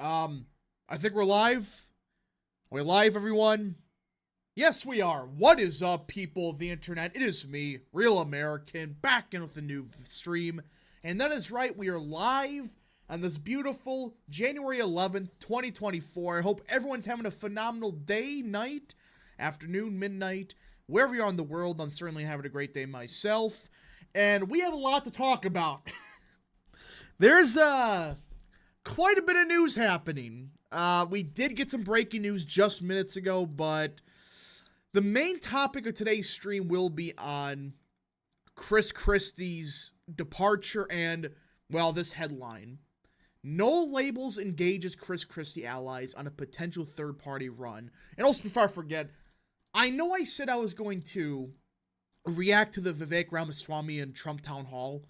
I think we're live. We're live, everyone. Yes, we are. What is up, people of the internet? It is me, Real American, back in with a new stream. And that is right, we are live on this beautiful January 11th, 2024. I hope everyone's having a phenomenal day, night, afternoon, midnight, wherever you are in the world. I'm certainly having a great day myself. And we have a lot to talk about. There's, quite a bit of news happening. We did get some breaking news just minutes ago, but the main topic of today's stream will be on Christie's departure and, well, this headline. No labels engages Christie allies on a potential third-party run. And also, before I forget, I know I said I was going to react to the Vivek Ramaswamy and Trump town hall.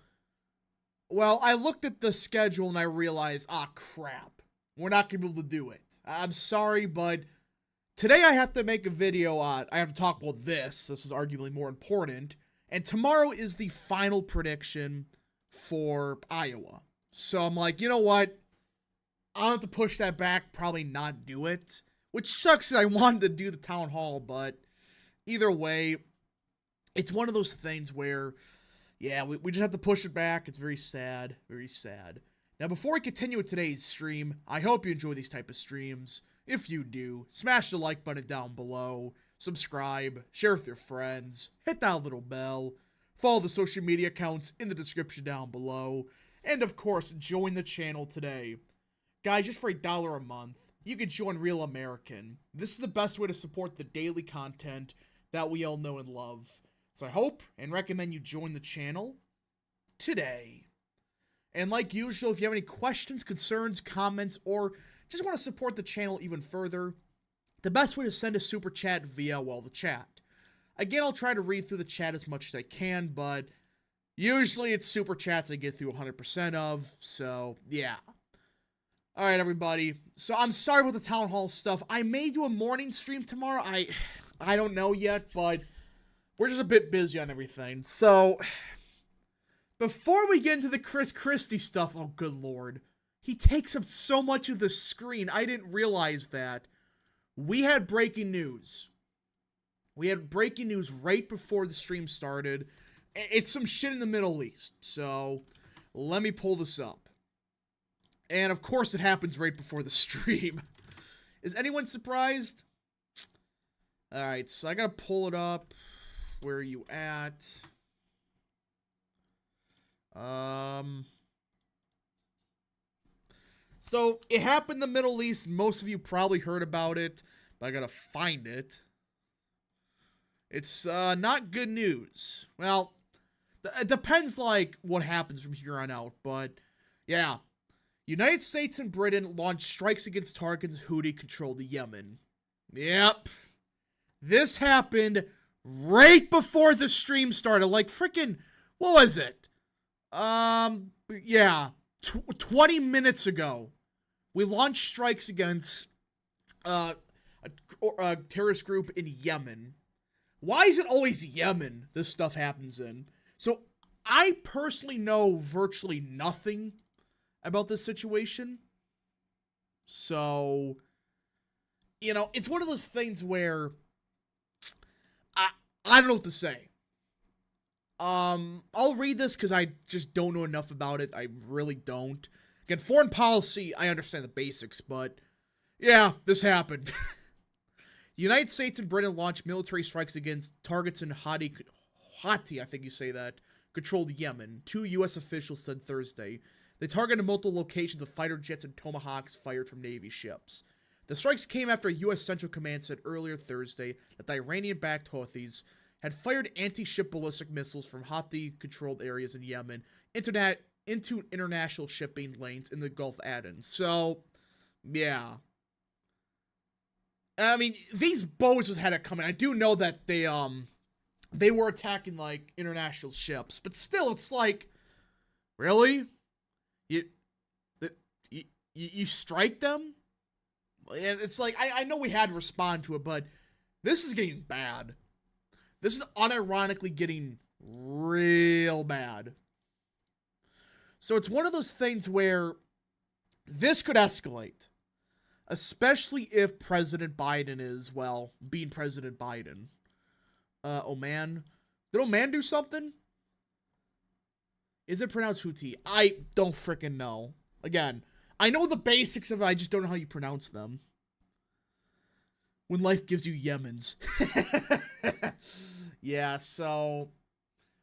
Well, I looked at the schedule and I realized, crap, we're not going to be able to do it. I'm sorry, but today I have to make a video on, I have to talk about this. This is arguably more important. And tomorrow is the final prediction for Iowa. So I'm like, you know what? I'll have to push that back, probably not do it. Which sucks that I wanted to do the town hall, but either way, it's one of those things where, yeah, we just have to push it back. It's very sad, very sad. Now, before we continue with today's stream, I hope you enjoy these type of streams. If you do, smash the like button down below, subscribe, share with your friends, hit that little bell, follow the social media accounts in the description down below, and of course, join the channel today. Guys, just for $1 a month, you can join Real American. This is the best way to support the daily content that we all know and love. So I hope and recommend you join the channel today. And like usual, if you have any questions, concerns, comments, or just want to support the channel even further, the best way to send a super chat via, well, the chat. Again, I'll try to read through the chat as much as I can, but usually it's super chats I get through 100% of, so yeah. Alright, everybody. So I'm sorry about the town hall stuff. I may do a morning stream tomorrow. I don't know yet, but we're just a bit busy on everything. So, before we get into the Christie stuff, oh good lord. He takes up so much of the screen. I didn't realize that. We had breaking news. We had breaking news right before the stream started. It's some shit in the Middle East. So, let me pull this up. And of course it happens right before the stream. Is anyone surprised? Alright, so I gotta pull it up. Where are you at? So, it happened in the Middle East. Most of you probably heard about it, but I gotta find it. It's, not good news. Well, it depends, like, what happens from here on out, but, yeah. United States and Britain launched strikes against targets Houthi-controlled Yemen. Yep. This happened right before the stream started, like freaking, what was it? Yeah, 20 minutes ago, we launched strikes against, a terrorist group in Yemen. Why is it always Yemen this stuff happens in? So, I personally know virtually nothing about this situation. So, you know, it's one of those things where I don't know what to say. I'll read this because I just don't know enough about it. I really don't. Again, foreign policy, I understand the basics, but yeah, this happened. United States and Britain launched military strikes against targets in Houthi, I think you say that, controlled Yemen. 2 U.S. officials said Thursday. They targeted multiple locations with fighter jets and Tomahawks fired from Navy ships. The strikes came after a U.S. Central Command said earlier Thursday that the Iranian-backed Houthis had fired anti-ship ballistic missiles from Houthi-controlled areas in Yemen into international shipping lanes in the Gulf Aden. So, yeah. I mean, these boats just had it coming. I do know that they were attacking, like, international ships. But still, it's like, really? You strike them? And it's like, I know we had to respond to it, but this is getting bad. This is unironically getting real bad. So it's one of those things where this could escalate. Especially if President Biden is, well, being President Biden. Oman. Did Oman do something? Is it pronounced Houthi? I don't freaking know. Again, I know the basics of it, I just don't know how you pronounce them. When life gives you Yemens. Yeah, so...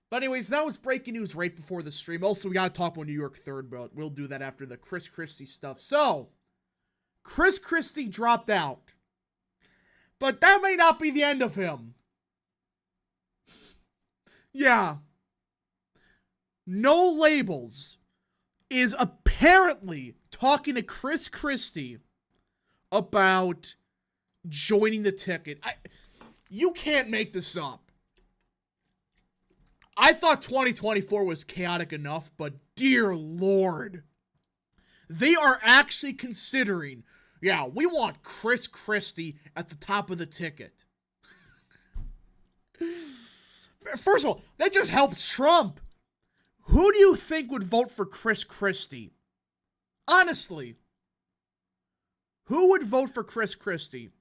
But anyways, that was breaking news right before the stream. Also, we gotta talk about New York 3rd, but we'll do that after the Chris Christie stuff. So, Chris Christie dropped out. But that may not be the end of him. Yeah. No Labels is apparently talking to Chris Christie about joining the ticket. You can't make this up. I thought 2024 was chaotic enough, but dear Lord. They are actually considering, yeah, we want Chris Christie at the top of the ticket. First of all, that just helps Trump. Who do you think would vote for Chris Christie? Honestly. Who would vote for Chris Christie?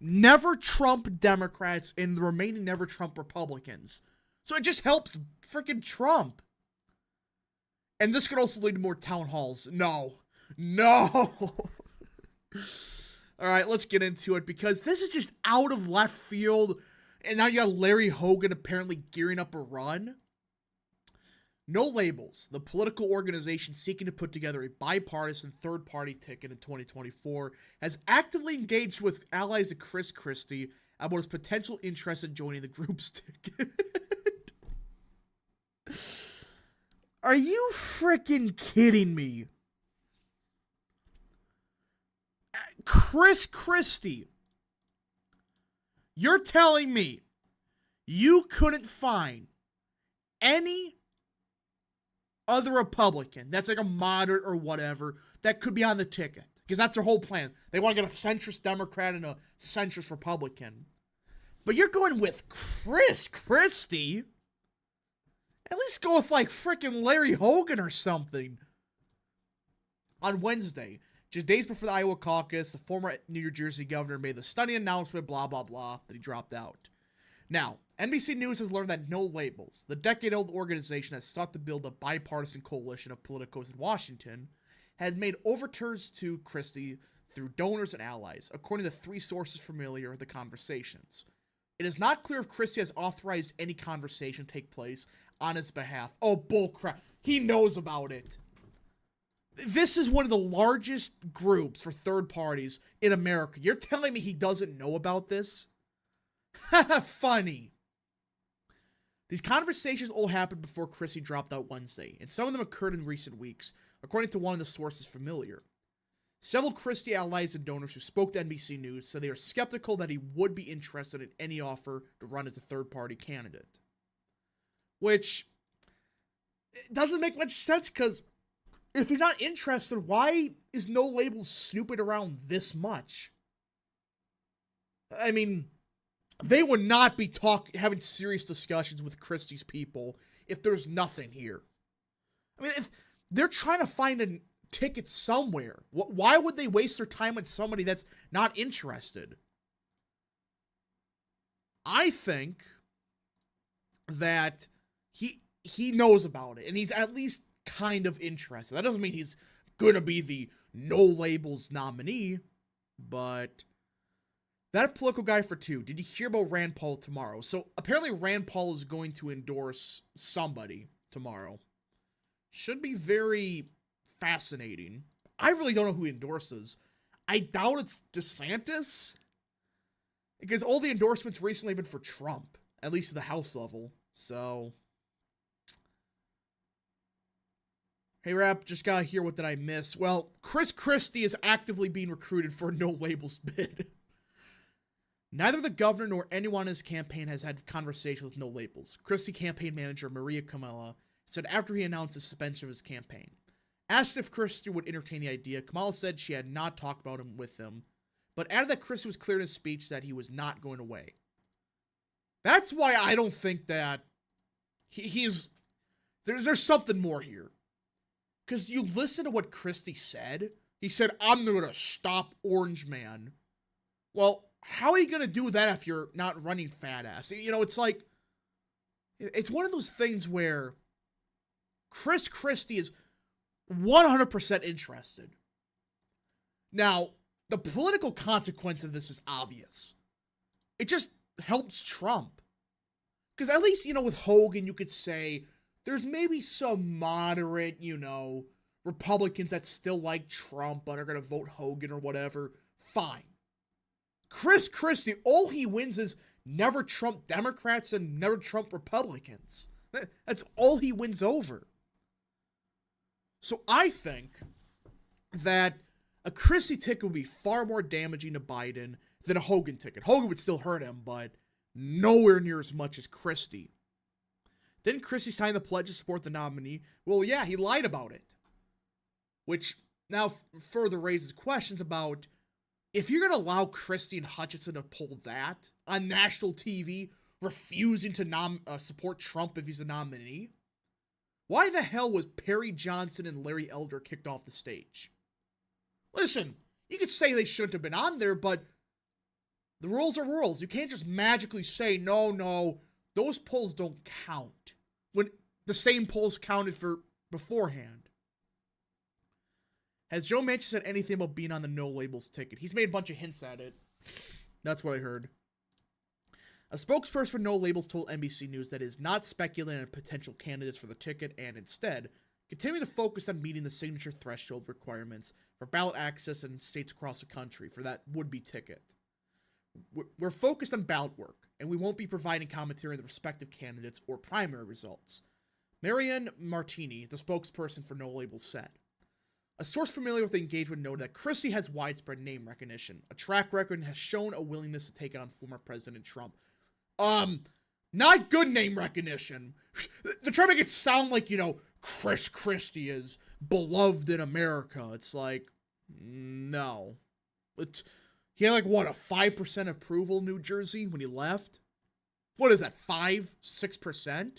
Never Trump Democrats and the remaining never Trump Republicans. So it just helps freaking Trump. And this could also lead to more town halls. No. Alright, let's get into it because this is just out of left field. And now you got Larry Hogan apparently gearing up a run. No Labels, the political organization seeking to put together a bipartisan third-party ticket in 2024, has actively engaged with allies of Chris Christie about his potential interest in joining the group's ticket. Are you freaking kidding me? Chris Christie, you're telling me you couldn't find any other Republican that's like a moderate or whatever that could be on the ticket? Because that's their whole plan. They want to get a centrist Democrat and a centrist Republican. But you're going with Chris Christie? At least go with like freaking Larry Hogan or something. On Wednesday, just days before the Iowa caucus, the former New Jersey governor made the stunning announcement, blah, blah, blah, that he dropped out. Now, NBC News has learned that No Labels, the decade-old organization that sought to build a bipartisan coalition of politicos in Washington, had made overtures to Christie through donors and allies, according to 3 sources familiar with the conversations. It is not clear if Christie has authorized any conversation to take place on his behalf. Oh, bullcrap. He knows about it. This is one of the largest groups for third parties in America. You're telling me he doesn't know about this? Funny. These conversations all happened before Christie dropped out Wednesday, and some of them occurred in recent weeks, according to one of the sources familiar. Several Christie allies and donors who spoke to NBC News said they are skeptical that he would be interested in any offer to run as a third-party candidate. Which doesn't make much sense, because if he's not interested, why is No Labels snooping around this much? I mean, they would not be having serious discussions with Christie's people if there's nothing here. I mean, if they're trying to find a ticket somewhere, why would they waste their time on somebody that's not interested? I think that he knows about it, and he's at least kind of interested. That doesn't mean he's gonna be the No Labels nominee, but that political guy for 2. Did you hear about Rand Paul tomorrow? So apparently Rand Paul is going to endorse somebody tomorrow. Should be very fascinating. I really don't know who he endorses. I doubt it's DeSantis, because all the endorsements recently have been for Trump, at least at the House level. So, hey Rap, just gotta hear what did I miss. Well, Chris Christie is actively being recruited for a No Labels bid. Neither the governor nor anyone in his campaign has had conversation with No Labels. Christie campaign manager Maria Kamala said after he announced the suspension of his campaign. Asked if Christie would entertain the idea, Kamala said she had not talked about him with him, but added that Christie was clear in his speech that he was not going away. That's why I don't think that there's something more here. Because you listen to what Christie said, He said, I'm going to stop Orange Man. Well, how are you going to do that if you're not running, fat ass? You know, it's like, it's one of those things where Christie is 100% interested. Now, the political consequence of this is obvious. It just helps Trump. Because at least, you know, with Hogan, you could say there's maybe some moderate, you know, Republicans that still like Trump but are going to vote Hogan or whatever. Fine. Christie, all he wins is never Trump Democrats and never Trump Republicans. That's all he wins over. So I think that a Christie ticket would be far more damaging to Biden than a Hogan ticket. Hogan would still hurt him, but nowhere near as much as Christie. Didn't Christie sign the pledge to support the nominee? Well, yeah, he lied about it. Which now further raises questions about if you're going to allow Christie and Hutchinson to pull that on national TV, refusing to support Trump if he's a nominee, why the hell was Perry Johnson and Larry Elder kicked off the stage? Listen, you could say they shouldn't have been on there, but the rules are rules. You can't just magically say, no, those polls don't count when the same polls counted for beforehand. Has Joe Manchin said anything about being on the no labels ticket? He's made a bunch of hints at it. That's what I heard. A spokesperson for No Labels told NBC News that it is not speculating on potential candidates for the ticket and instead continuing to focus on meeting the signature threshold requirements for ballot access in states across the country for that would-be ticket. We're focused on ballot work, and we won't be providing commentary on the respective candidates or primary results. Marianne Martini, the spokesperson for No Labels, said. A source familiar with the engagement noted that Christie has widespread name recognition, a track record, and has shown a willingness to take on former President Trump. Not good name recognition. They're trying to make it sound like, you know, Christie is beloved in America. It's like, no. He had like, what, a 5% approval in New Jersey when he left? What is that, 5-6%?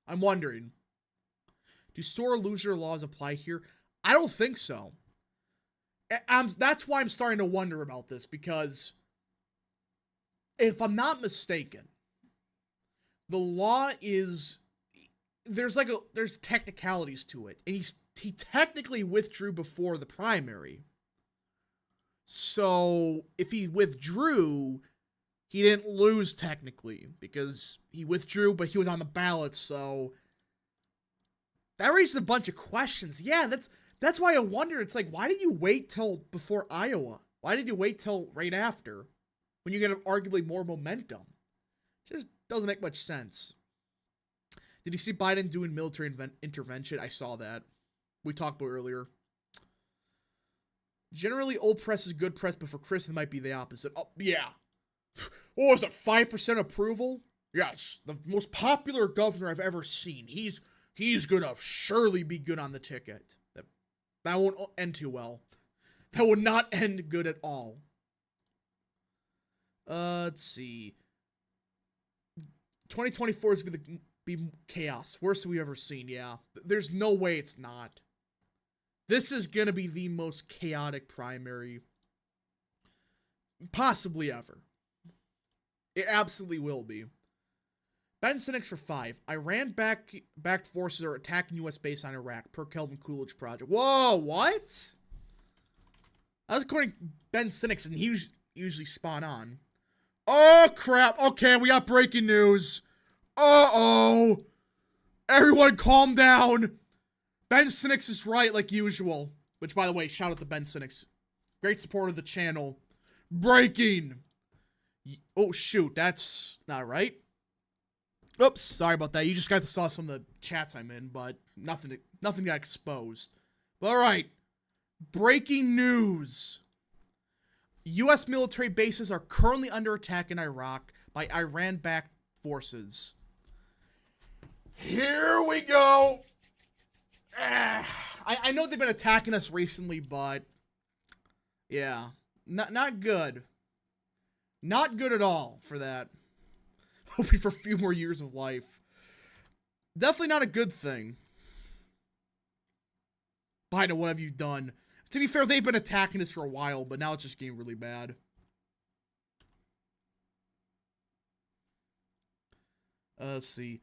I'm wondering. Do sore loser laws apply here? I don't think so. That's why I'm starting to wonder about this, because if I'm not mistaken, the law is, there's technicalities to it. And he technically withdrew before the primary. So if he withdrew, he didn't lose technically because he withdrew, but he was on the ballot. So that raises a bunch of questions. Yeah, that's why I wonder. It's like, why did you wait till before Iowa? Why did you wait till right after when you get arguably more momentum? Just doesn't make much sense. Did you see Biden doing military intervention? I saw that. We talked about it earlier. Generally, old press is good press, but for Chris, it might be the opposite. Oh, yeah. What was it, 5% approval? Yes, the most popular governor I've ever seen. He's gonna surely be good on the ticket. That won't end too well. That would not end good at all. Let's see. 2024 is going to be chaos. Worst we've ever seen, yeah. There's no way it's not. This is going to be the most chaotic primary possibly ever. It absolutely will be. Ben Cynics for 5. Iran-backed forces are attacking U.S. base on Iraq, per Kelvin Coolidge Project. Whoa, what? I was according to Ben Cynics, and he's usually spot on. Oh, crap. Okay, we got breaking news. Uh-oh. Everyone calm down. Ben Cynics is right, like usual. Which, by the way, shout out to Ben Cynics. Great supporter of the channel. Breaking. Oh, shoot. That's not right. Oops, sorry about that. You just got to saw some of the chats I'm in, but nothing got exposed. But alright. Breaking news. U.S. military bases are currently under attack in Iraq by Iran-backed forces. Here we go. I know they've been attacking us recently, but yeah, not good. Not good at all for that. Hoping for a few more years of life. Definitely not a good thing. Biden, what have you done? To be fair, they've been attacking us for a while, but now it's just getting really bad. Let's see.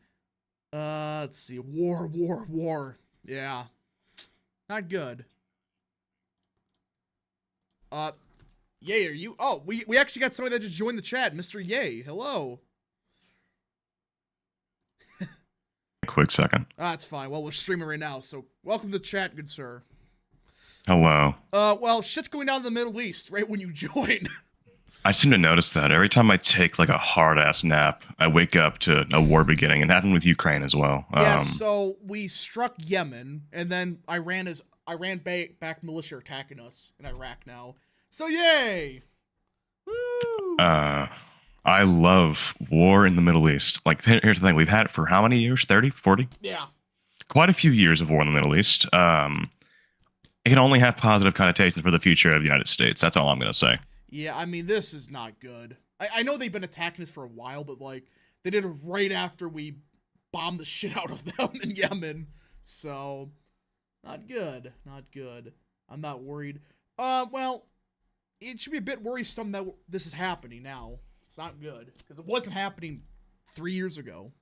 War. Yeah. Not good. Yay, are you? Oh, we actually got somebody that just joined the chat. Mr. Yay, hello. Quick second. That's fine. Well, we're streaming right now, so welcome to the chat, good sir. Hello. Well, shit's going down in the Middle East right when you join. I seem to notice that every time I take like a hard-ass nap, I wake up to a war beginning, and that happened with Ukraine as well. Yeah, so we struck Yemen, and then Iran back militia attacking us in Iraq now. So yay! Woo! I love war in the Middle East. Like, here's the thing. We've had it for how many years? 30? 40? Yeah. Quite a few years of war in the Middle East. It can only have positive connotations for the future of the United States. That's all I'm going to say. Yeah, I mean, this is not good. I know they've been attacking us for a while, but, like, they did it right after we bombed the shit out of them in Yemen. So, not good. Not good. I'm not worried. Well, it should be a bit worrisome that this is happening now. It's not good, because it wasn't happening 3 years ago.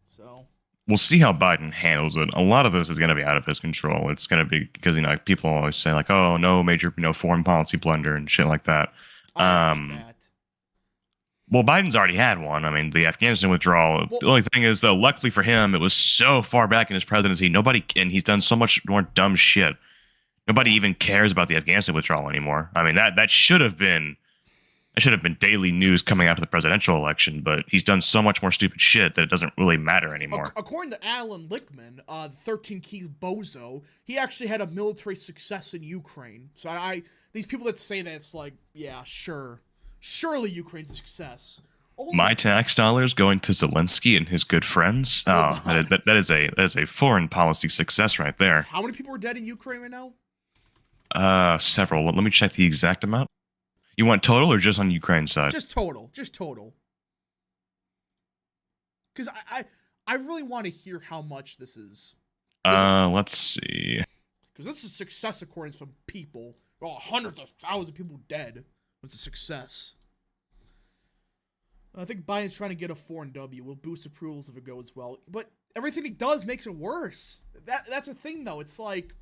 So... We'll see how Biden handles it. A lot of this is going to be out of his control. It's going to be because, people always say like, oh, no major, foreign policy blunder and shit like that. Well, Biden's already had one. I mean, the Afghanistan withdrawal. Well, the only thing is, though, luckily for him, it was so far back in his presidency. And he's done so much more dumb shit. Nobody even cares about the Afghanistan withdrawal anymore. I mean, that should have been daily news coming out of the presidential election, but he's done so much more stupid shit that it doesn't really matter anymore. According to Alan Lichtman, 13 Keys bozo, he actually had a military success in Ukraine. So these people that say that, it's like, yeah, sure. Surely Ukraine's a success. My tax dollars going to Zelensky and his good friends. Oh, that is a foreign policy success right there. How many people are dead in Ukraine right now? Several. Let me check the exact amount. You want total or just on Ukraine's side? Just total. Because I really want to hear how much this is. Let's see. Because this is a success according to some people. Well, hundreds of thousands of people dead was a success. I think Biden's trying to get a foreign W. Will boost approvals if it goes well. But everything he does makes it worse. That's the thing, though. It's like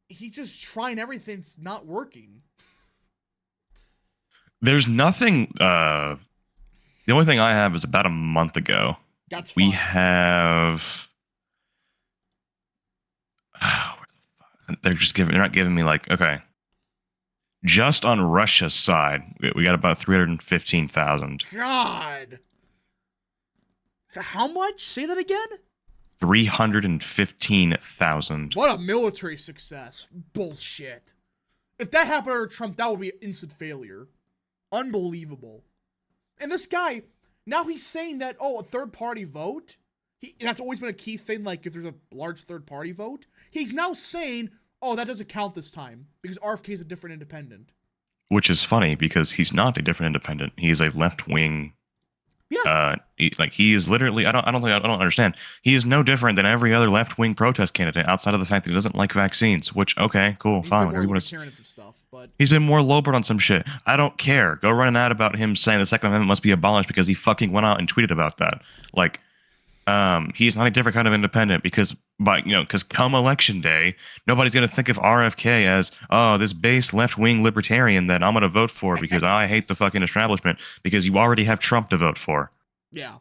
he's just trying everything. It's not working. There's nothing. The only thing I have is about a month ago. That's fine. We have. They're not giving me like, okay. Just on Russia's side, we got about 315,000. God. How much? Say that again? 315,000. What a military success. Bullshit. If that happened under Trump, that would be an instant failure. Unbelievable. And this guy, now he's saying that, a third-party vote? That's always been a key thing, like, if there's a large third-party vote. He's now saying, that doesn't count this time, because RFK is a different independent. Which is funny, because he's not a different independent. He is a left-wing... Yeah. He is literally... I don't understand. He is no different than every other left-wing protest candidate, outside of the fact that he doesn't like vaccines, which, okay, cool, fine. He's been more libertarian and some stuff, but... He's been more Lobert on some shit. I don't care. Go run an ad about him saying the Second Amendment must be abolished because he fucking went out and tweeted about that. Like, he's not a different kind of independent because come election day, nobody's going to think of RFK as, this base left-wing libertarian that I'm going to vote for because I hate the fucking establishment, because you already have Trump to vote for. Yeah.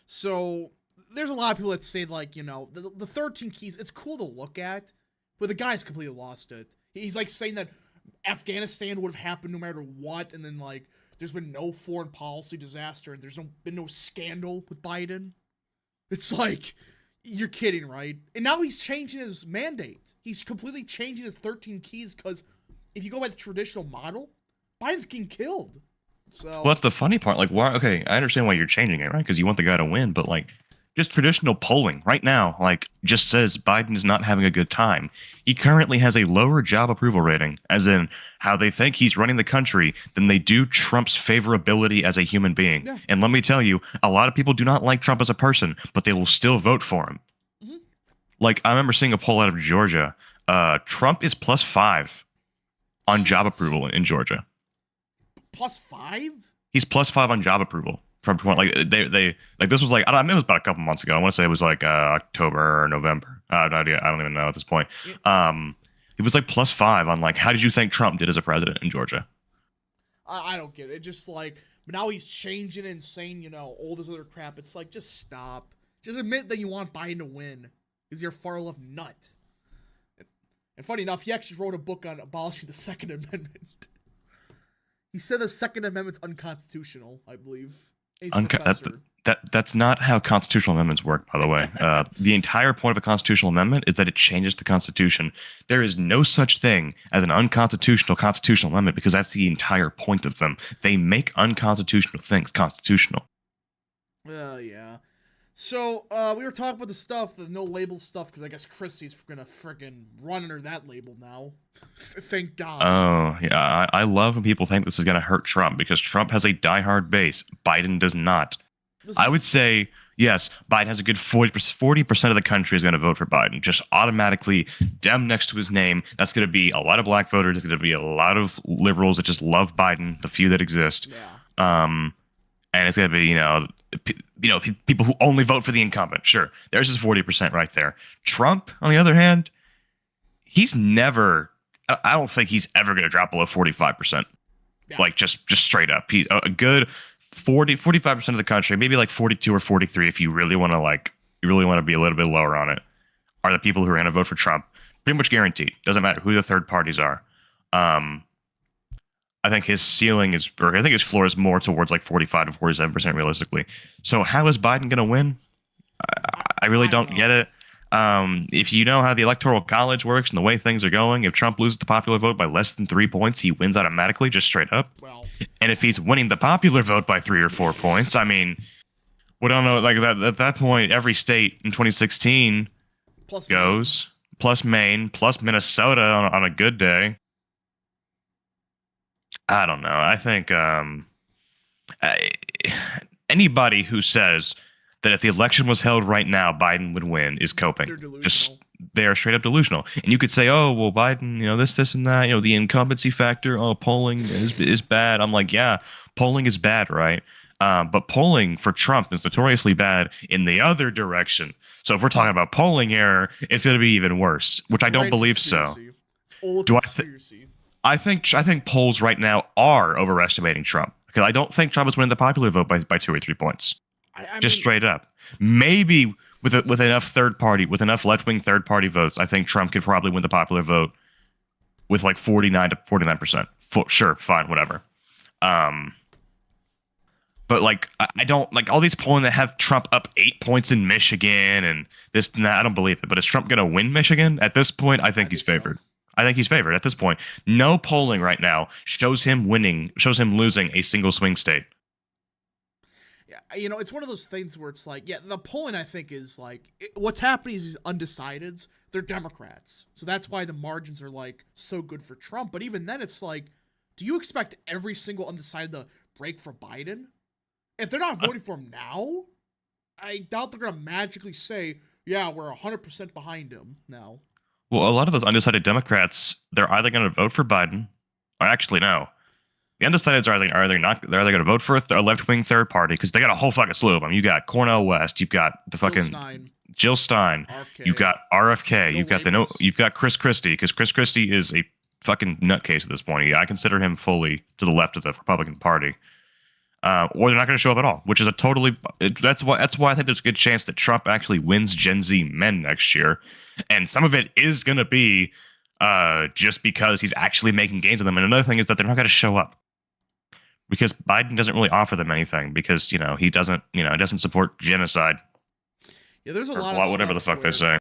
So there's a lot of people that say, like, the 13 Keys, it's cool to look at, but the guy's completely lost it. He's like saying that Afghanistan would have happened no matter what, and then, like, there's been no foreign policy disaster, and there's been no scandal with Biden. It's like, you're kidding, right? And now he's changing his mandate. He's completely changing his 13 Keys, because if you go by the traditional model, Biden's getting killed. So, well, that's the funny part. Like, why? Okay, I understand why you're changing it, right? Because you want the guy to win, but like, just traditional polling right now, like, just says Biden is not having a good time. He currently has a lower job approval rating, as in how they think he's running the country, than they do Trump's favorability as a human being. Yeah. And let me tell you, a lot of people do not like Trump as a person, but they will still vote for him. Mm-hmm. Like, I remember seeing a poll out of Georgia. Trump is +5 on job approval in Georgia. +5? He's +5 on job approval from like they like this was like I don't know, it was about a couple months ago. I want to say it was like October or November. I have no idea. I don't even know at this point. It was like +5 on like how did you think Trump did as a president in Georgia? I don't get it. It's just like now he's changing and saying, all this other crap. It's like, just stop. Just admit that you want Biden to win because you're a far left nut. And funny enough, he actually wrote a book on abolishing the Second Amendment. He said the Second Amendment's unconstitutional, I believe. That's not how constitutional amendments work, by the way. The entire point of a constitutional amendment is that it changes the Constitution. There is no such thing as an unconstitutional constitutional amendment because that's the entire point of them. They make unconstitutional things constitutional. Yeah. So, we were talking about the no label stuff, because I guess Christie's gonna friggin' run under that label now. Thank God. Oh, yeah. I love when people think this is gonna hurt Trump, because Trump has a diehard base. Biden does not. I would say, yes, Biden has a good 40% of the country is going to vote for Biden. Just automatically, Dem next to his name. That's going to be a lot of black voters. It's going to be a lot of liberals that just love Biden, the few that exist. Yeah. And it's going to be, people who only vote for the incumbent. Sure, there's his 40% right there. Trump, on the other hand, he's never. I don't think he's ever going to drop below 45%. Yeah. Like just straight up. He a good 45% of the country, maybe like 42 or 43 if you really want to be a little bit lower on it, are the people who are going to vote for Trump. Pretty much guaranteed. Doesn't matter who the third parties are. I think his ceiling is, or I think his floor is more towards like 45 to 47% realistically. So how is Biden going to win? I really don't get it. If you know how the Electoral College works and the way things are going, if Trump loses the popular vote by less than 3 points, he wins automatically, just straight up. Well, and if he's winning the popular vote by 3 or 4 points, I mean, we don't know. Like at that point, every state in 2016 plus goes, Maine. Plus Maine, plus Minnesota on a good day. I don't know. I think anybody who says that if the election was held right now, Biden would win is coping. They're straight up delusional. And you could say, oh, well, Biden, this and that, the incumbency factor, polling is bad. I'm like, yeah, polling is bad, right? But polling for Trump is notoriously bad in the other direction. So if we're talking about polling error, it's going to be even worse, which I don't believe so. It's old Do conspiracy. I think polls right now are overestimating Trump, because I don't think Trump is winning the popular vote by 2 or 3 points. I mean, straight up. Maybe with enough left-wing third-party votes, I think Trump could probably win the popular vote with like 49 to 49%. Sure, fine, whatever. But like I don't like all these polling that have Trump up 8 points in Michigan and this and that. I don't believe it. But is Trump going to win Michigan? At this point, I think he's favored. I think he's favored at this point. No polling right now shows him losing a single swing state. It's one of those things where it's like, yeah, the polling, I think, is like, what's happening is these undecideds, they're Democrats. So that's why the margins are like so good for Trump. But even then, it's like, do you expect every single undecided to break for Biden? If they're not voting for him now, I doubt they're going to magically say, yeah, we're 100% behind him now. Well, a lot of those undecided Democrats, they're either going to vote for Biden, or actually, no. The undecideds are either going to vote for a left-wing third party, because they got a whole fucking slew of them. You got Cornel West, you've got the fucking Jill Stein, RFK, you've got RFK, you've got Christie, because Chris Christie is a fucking nutcase at this point. I consider him fully to the left of the Republican Party. Or they're not going to show up at all, which is that's why I think there's a good chance that Trump actually wins Gen Z men next year, and some of it is going to be just because he's actually making gains on them. And another thing is that they're not going to show up, because Biden doesn't really offer them anything, because he doesn't support genocide. Yeah, there's a lot of whatever the fuck they say.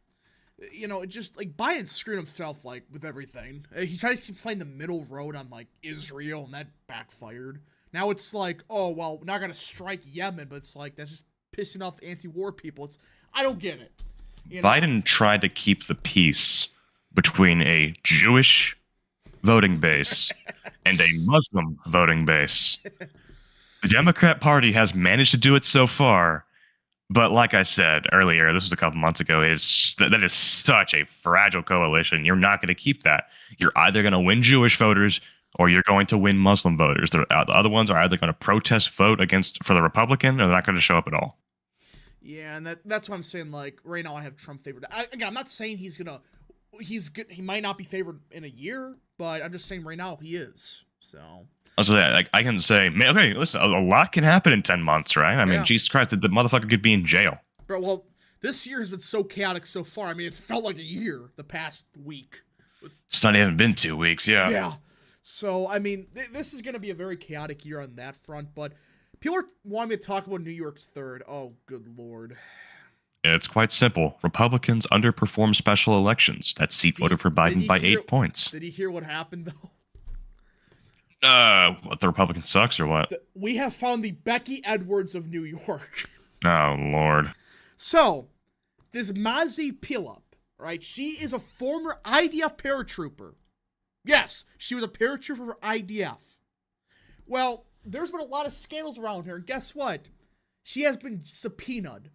Just like Biden screwed himself like with everything. He tries to keep playing the middle road on like Israel, and that backfired. Now it's like, oh, well, we're not going to strike Yemen, but it's like, that's just pissing off anti-war people. I don't get it. Biden tried to keep the peace between a Jewish voting base and a Muslim voting base. The Democrat Party has managed to do it so far, But like I said earlier, this was a couple months ago. That is such a fragile coalition. You're not going to keep that. You're either going to win Jewish voters or you're going to win Muslim voters. The other ones are either going to protest vote for the Republican or they're not going to show up at all. Yeah, and that's what I'm saying. Like right now, I have Trump favored. Again, I'm not saying he's good. He might not be favored in a year, but I'm just saying right now he is. So. Also, like I can say, okay, listen, a lot can happen in 10 months, right? I mean, Jesus Christ, the motherfucker could be in jail. Bro, well, this year has been so chaotic so far. I mean, it's felt like a year the past week. It's not even been 2 weeks, yeah. Yeah. So, I mean, this is going to be a very chaotic year on that front, but people are wanting me to talk about New York's third. Oh, good Lord. It's quite simple. Republicans underperform special elections. That seat voted for Biden by 8 points. Did you hear what happened, though? What, the Republican sucks or what? We have found the Becky Edwards of New York. Oh, Lord. So, this Mazi Pillup, right? She is a former IDF paratrooper. Yes, she was a paratrooper for IDF. Well, there's been a lot of scandals around her, and guess what? She has been subpoenaed.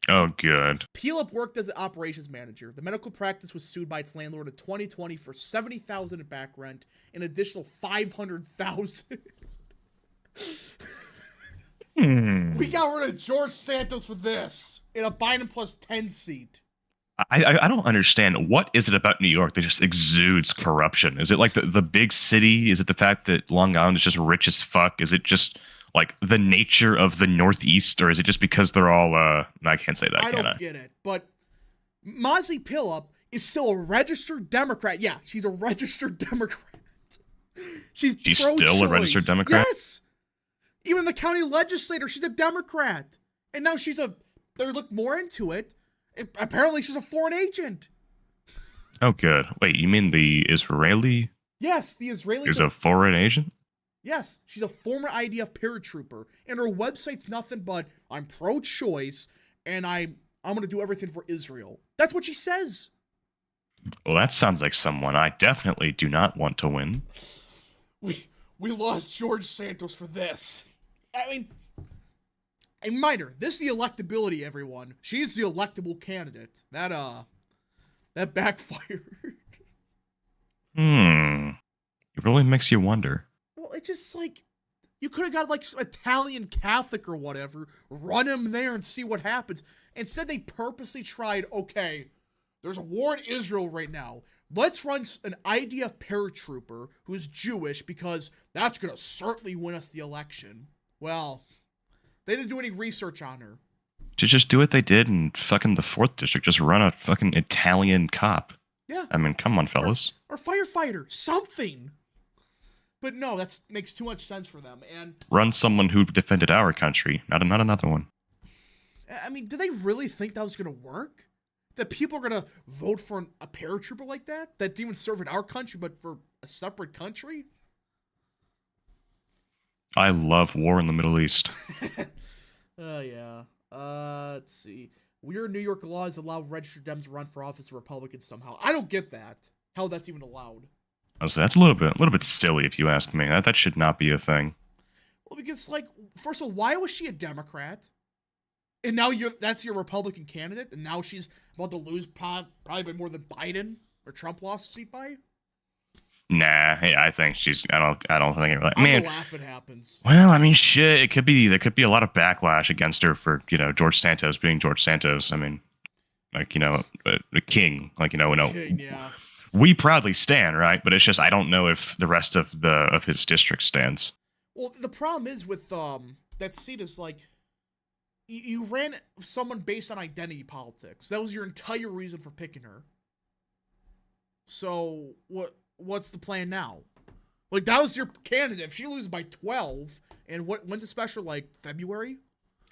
Oh, good. Pillup worked as an operations manager. The medical practice was sued by its landlord in 2020 for $70,000 in back rent, an additional $500,000. We got rid of George Santos for this in a Biden plus 10 seat. I don't understand. What is it about New York that just exudes corruption? Is it like the big city? Is it the fact that Long Island is just rich as fuck? Is it just like the nature of the Northeast, or is it just because they're all I can't say that. I don't get it. But Mazi Pillup is still a registered Democrat. Yeah, she's a registered Democrat. She's still a registered Democrat? Yes. Even the county legislator, she's a Democrat. And now they look more into it. Apparently she's a foreign agent. Oh, good. Wait, you mean the Israeli? Yes, the Israeli is a foreign agent? Yes, she's a former IDF paratrooper, and her website's nothing but, I'm pro-choice, and I'm going to do everything for Israel. That's what she says. Well, that sounds like someone I definitely do not want to win. We lost George Santos for this. I mean, a reminder, this is the electability, everyone. She's the electable candidate. That backfired. It really makes you wonder. Well, it's just like, you could have got like some Italian Catholic or whatever, run him there and see what happens. Instead, they purposely tried, okay, there's a war in Israel right now. Let's run an IDF paratrooper who's Jewish because that's going to certainly win us the election. Well, they didn't do any research on her. To just do what they did in fucking the 4th district, just run a fucking Italian cop. Yeah. I mean, come on, fellas. Or firefighter, something. But no, that makes too much sense for them. And run someone who defended our country, not another one. I mean, do they really think that was going to work? That people are going to vote for a paratrooper like that? That didn't even serve in our country, but for a separate country? I love war in the Middle East. Oh, yeah. Let's see. Weird New York laws allow registered Dems to run for office as Republicans somehow. I don't get that. How that's even allowed. Honestly, that's a little bit silly if you ask me. That should not be a thing. Well, because, like, first of all, why was she a Democrat? And now that's your Republican candidate? And now she's about to lose probably by more than Biden or Trump lost a seat by? Nah, I think I don't think it really. I'm gonna laugh if it happens. Well, I mean, shit. There could be a lot of backlash against her for George Santos being George Santos. I mean, like a king, like King, yeah. We proudly stand, right? But it's just I don't know if the rest of his district stands. Well, the problem is with that seat is like you ran someone based on identity politics. That was your entire reason for picking her. So what's the plan now? Like, that was your candidate. If she loses by 12, and when's the special, like, February?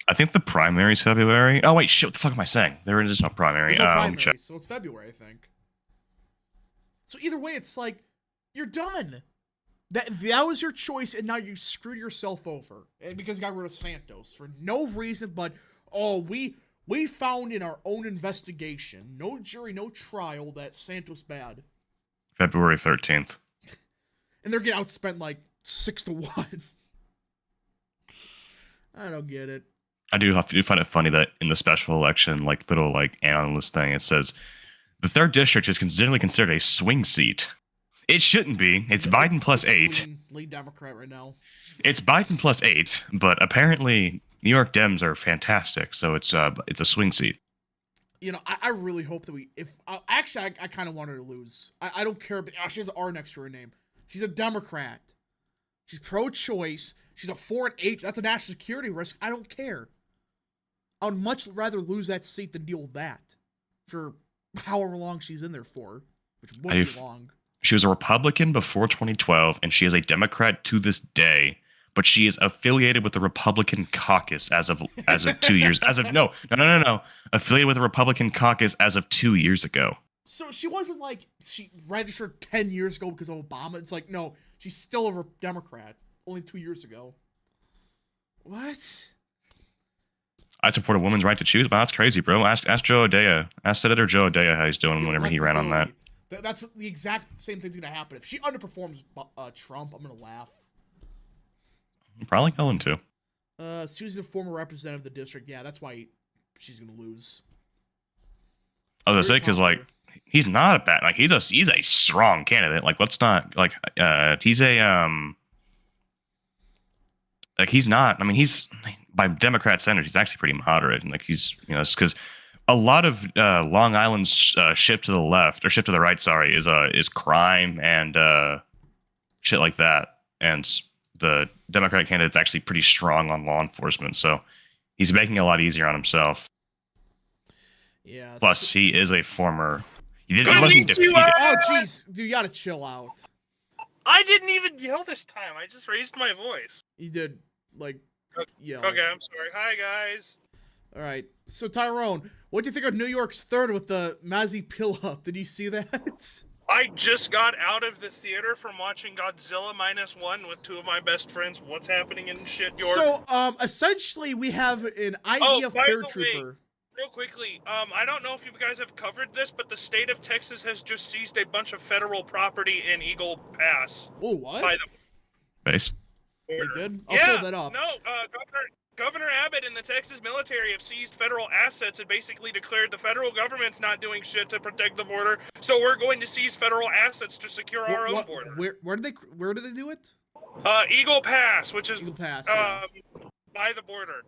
I think the primary's February. Oh, wait, shit, what the fuck am I saying? There is no primary. There's no primary, so it's February, I think. So either way, it's like, you're done. That was your choice, and now you screwed yourself over. Because you got rid of Santos for no reason but, we found in our own investigation, no jury, no trial, that Santos bad. February 13th. And they're getting outspent like 6-1. I don't get it. I do find it funny that in the special election, like little like analyst thing, it says the third district is generally considered a swing seat. It shouldn't be. It's Biden plus 8. Lead Democrat right now. It's Biden plus 8, but apparently New York Dems are fantastic, so it's a swing seat. You know, I really hope that I kind of want her to lose. I don't care. But, she has an R next to her name. She's a Democrat. She's pro-choice. She's a foreign agent. That's a national security risk. I don't care. I would much rather lose that seat than deal with that for however long she's in there for, which wouldn't be long. She was a Republican before 2012, and she is a Democrat to this day. But she is affiliated with the Republican caucus as of 2 years. No. Affiliated with the Republican caucus as of 2 years ago. So she wasn't like she registered 10 years ago because of Obama. It's like, no, she's still a Democrat. Only 2 years ago. What? I support a woman's right to choose, but that's crazy, bro. Ask Joe O'Dea. Ask Senator Joe O'Dea how he's doing whenever he ran on that. That's the exact same thing's gonna happen. If she underperforms Trump, I'm gonna laugh. I'm probably going to. She was a former representative of the district. Yeah, that's why she's gonna lose. I was gonna say because like he's not a bad he's a strong candidate. Like let's not he's a he's not. I mean he's by Democrat standards he's actually pretty moderate and like he's it's because a lot of Long Island's shift to the left or shift to the right. Sorry, is crime and shit like that and. The Democratic candidate's actually pretty strong on law enforcement, so he's making it a lot easier on himself. Yeah. Plus, he is a former. He wasn't defeated. Oh, jeez, dude, you gotta chill out. I didn't even yell this time. I just raised my voice. You did, yell. Okay, I'm sorry. Hi, guys. All right. So, Tyrone, what do you think of New York's third with the Mazzy Pillup? Did you see that? I just got out of the theater from watching Godzilla -1 with two of my best friends. What's happening in shit, York? So, essentially, we have an IDF paratrooper. Real quickly, I don't know if you guys have covered this, but the state of Texas has just seized a bunch of federal property in Eagle Pass. Oh, what? By the base. They did? I'll pull that up. No, Governor Abbott and the Texas military have seized federal assets and basically declared the federal government's not doing shit to protect the border, so we're going to seize federal assets to secure our own border. Where do they do it? Eagle Pass, which is Eagle Pass, by the border.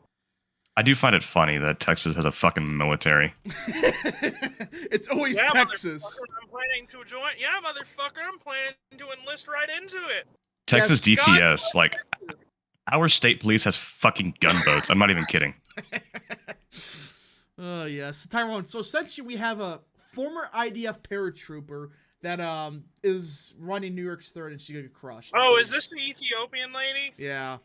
I do find it funny that Texas has a fucking military. It's always Texas. I'm planning to join. Yeah, motherfucker, I'm planning to enlist right into it. Texas DPS, our state police has fucking gunboats. I'm not even kidding. Yes. Tyrone, so essentially we have a former IDF paratrooper that is running New York's third and she's gonna get crushed. Oh, is this the Ethiopian lady? Yeah.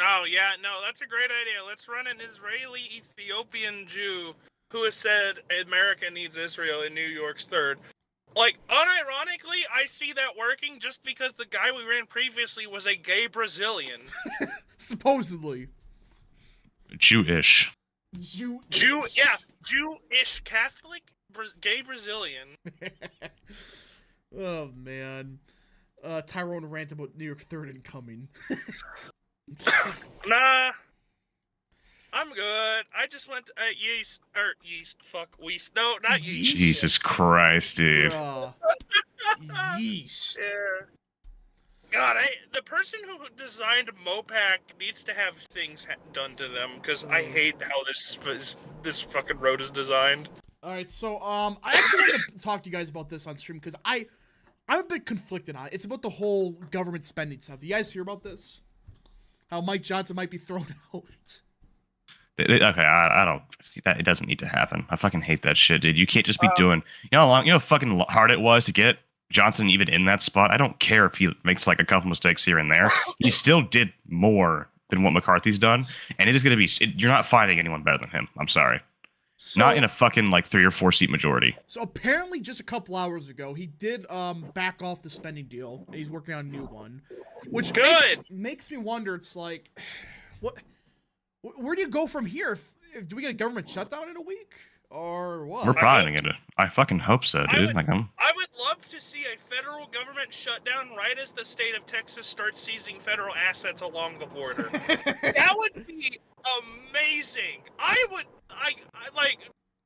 Oh, yeah, no, that's a great idea. Let's run an Israeli-Ethiopian Jew who has said America needs Israel in New York's third. Unironically, I see that working just because the guy we ran previously was a gay Brazilian. Supposedly. Jewish. Jewish Catholic, gay Brazilian. Oh, man. Tyrone rant about New York third incoming. Nah. I'm good. I just went to West. No, not Yeast. Jesus Christ, dude. Yeast. Yeah. God, the person who designed Mopac needs to have things done to them because I hate how this fucking road is designed. All right, so I actually wanted to talk to you guys about this on stream because I'm a bit conflicted on it. It's about the whole government spending stuff. You guys hear about this? How Mike Johnson might be thrown out. Okay, I don't. It doesn't need to happen. I fucking hate that shit, dude. You can't just be doing. You know how long? You know how fucking hard it was to get Johnson even in that spot. I don't care if he makes a couple mistakes here and there. He still did more than what McCarthy's done, and it is going to be. You're not finding anyone better than him. I'm sorry. So, not in a fucking 3 or 4 seat majority. So apparently, just a couple hours ago, he did back off the spending deal. And he's working on a new one, which makes me wonder. It's like, what? Where do you go from here? Do we get a government shutdown in a week? Or what? We're probably gonna get it. I fucking hope so, dude. I would love to see a federal government shutdown right as the state of Texas starts seizing federal assets along the border. That would be amazing. I like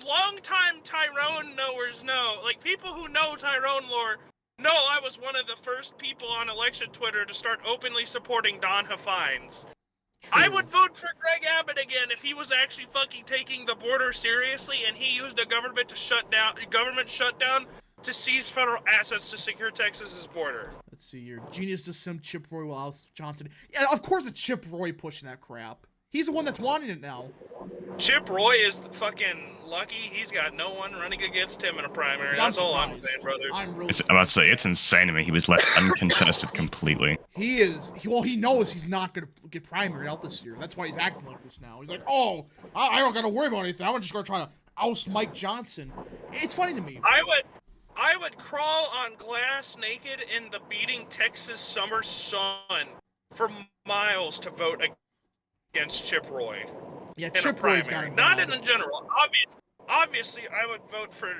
long-time Tyrone knowers know, like people who know Tyrone lore know I was one of the first people on election Twitter to start openly supporting Don Huffines. I would vote for Greg Abbott again if he was actually fucking taking the border seriously and he used a government shutdown to seize federal assets to secure Texas's border. Let's see here. Genius to sim Chip Roy Wallace Johnson. Yeah, of course it's Chip Roy pushing that crap. He's the one that's wanting it now. Chip Roy is fucking lucky he's got no one running against him in a primary. That's all I'm saying, brother. I'm about to say, it's insane to me. He was left uncontested completely. He is. He knows he's not going to get primary out this year. That's why he's acting like this now. He's like, oh, I don't got to worry about anything. I'm just going to try to oust Mike Johnson. It's funny to me. I would crawl on glass naked in the beating Texas summer sun for miles to vote against Chip Roy. Yeah, Chip Roy's got it. Not in general. Obviously, I would vote for.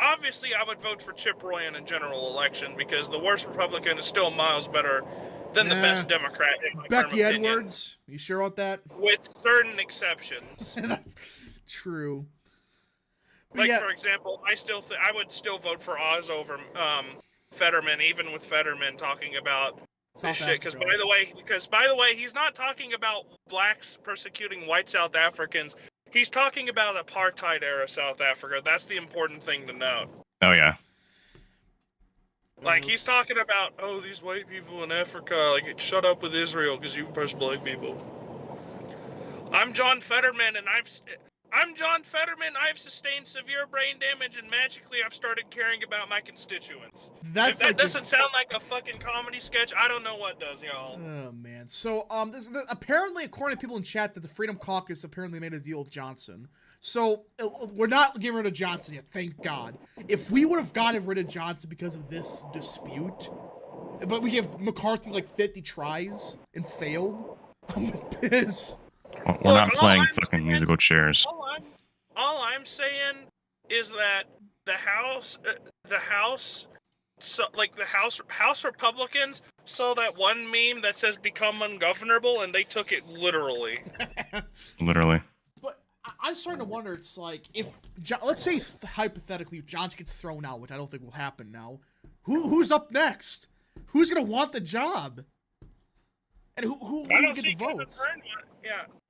Obviously, I would vote for Chip Roy in a general election because the worst Republican is still miles better than the best Democrat. In my Becky Edwards, you sure about that? With certain exceptions. That's true. But like yeah. For example, I would still vote for Oz over Fetterman, even with Fetterman talking about this shit. Because by the way, he's not talking about blacks persecuting white South Africans. He's talking about apartheid era South Africa. That's the important thing to note. Oh yeah. Like he's talking about, oh, these white people in Africa, like shut up with Israel because you oppress black people. I'm John Fetterman, and I've sustained severe brain damage, and magically I've started caring about my constituents. If that doesn't sound like a fucking comedy sketch, I don't know what does, y'all. Oh man. So apparently, according to people in chat, that the Freedom Caucus apparently made a deal with Johnson. So we're not getting rid of Johnson yet, thank God. If we would have gotten rid of Johnson because of this dispute, but we gave McCarthy like 50 tries and failed, I'm pissed. We're not playing fucking musical chairs. All I'm saying is that the House Republicans saw that one meme that says "become ungovernable" and they took it literally. Literally. But I'm starting to wonder. It's like if let's say hypothetically if Johnson gets thrown out, which I don't think will happen now. Who's up next? Who's gonna want the job? And who will get the votes?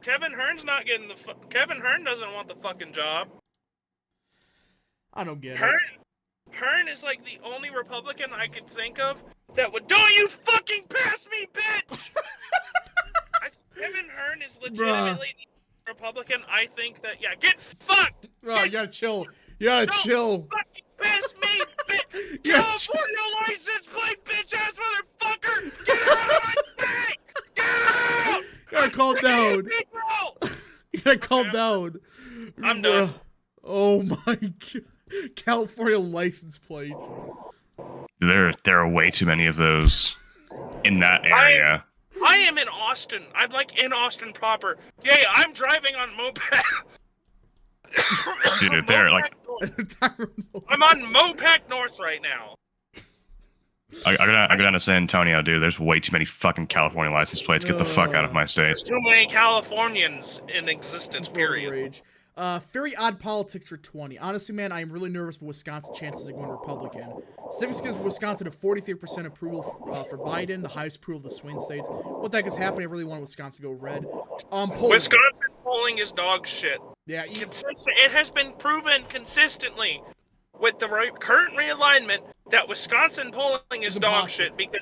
Kevin Hearn's not getting Kevin Hearn doesn't want the fucking job. I don't get it. Hearn is like the only Republican I could think of that would. Don't you fucking pass me, bitch! Kevin Hearn is legitimately the Republican. I think that get fucked. Bro, you gotta chill. You gotta chill. Fucking pass me, bitch! California license plate, bitch ass motherfucker! Get out of my state! Get out! You gotta calm down. You gotta calm down. I'm done. Oh my god. California license plate. There are way too many of those in that area. I am in Austin. I'm like in Austin proper. Yeah, I'm driving on moped. Dude, they're like. I'm on Mopac North right now. I go down to San Antonio, dude. There's way too many fucking California license plates. Get the fuck out of my state. There's too many Californians in existence, period. Very odd politics for 20. Honestly, man, I am really nervous about Wisconsin's chances of going Republican. Statistics gives Wisconsin a 43% approval for Biden, the highest approval of the swing states. What the heck is happening? I really want Wisconsin to go red. Wisconsin polling is dog shit. Yeah, it has been proven consistently with the current realignment that Wisconsin polling is dog shit because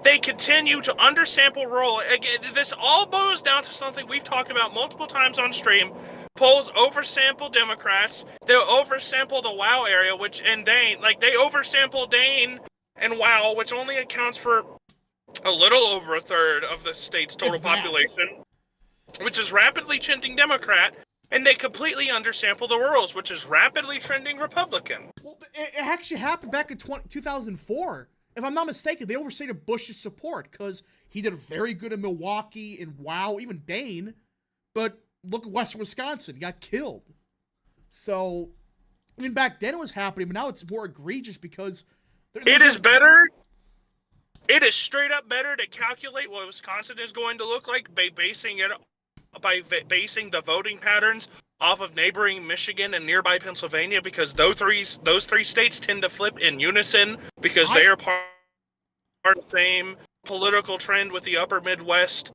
they continue to undersample rural. Again, this all boils down to something we've talked about multiple times on stream. Polls oversample Democrats. They oversample the WOW area, they oversample Dane and WOW, which only accounts for a little over a third of the state's total population, which is rapidly trending Democrat. And they completely undersample the rurals, which is rapidly trending Republican. Well, it actually happened back in 2004. If I'm not mistaken, they overstated Bush's support because he did very good in Milwaukee and WOW, even Dane. But look at Western Wisconsin. He got killed. So, I mean, back then it was happening, but now it's more egregious because... It is better. It is straight up better to calculate what Wisconsin is going to look like by basing it basing the voting patterns off of neighboring Michigan and nearby Pennsylvania, because those three states tend to flip in unison because they are part of the same political trend with the upper Midwest.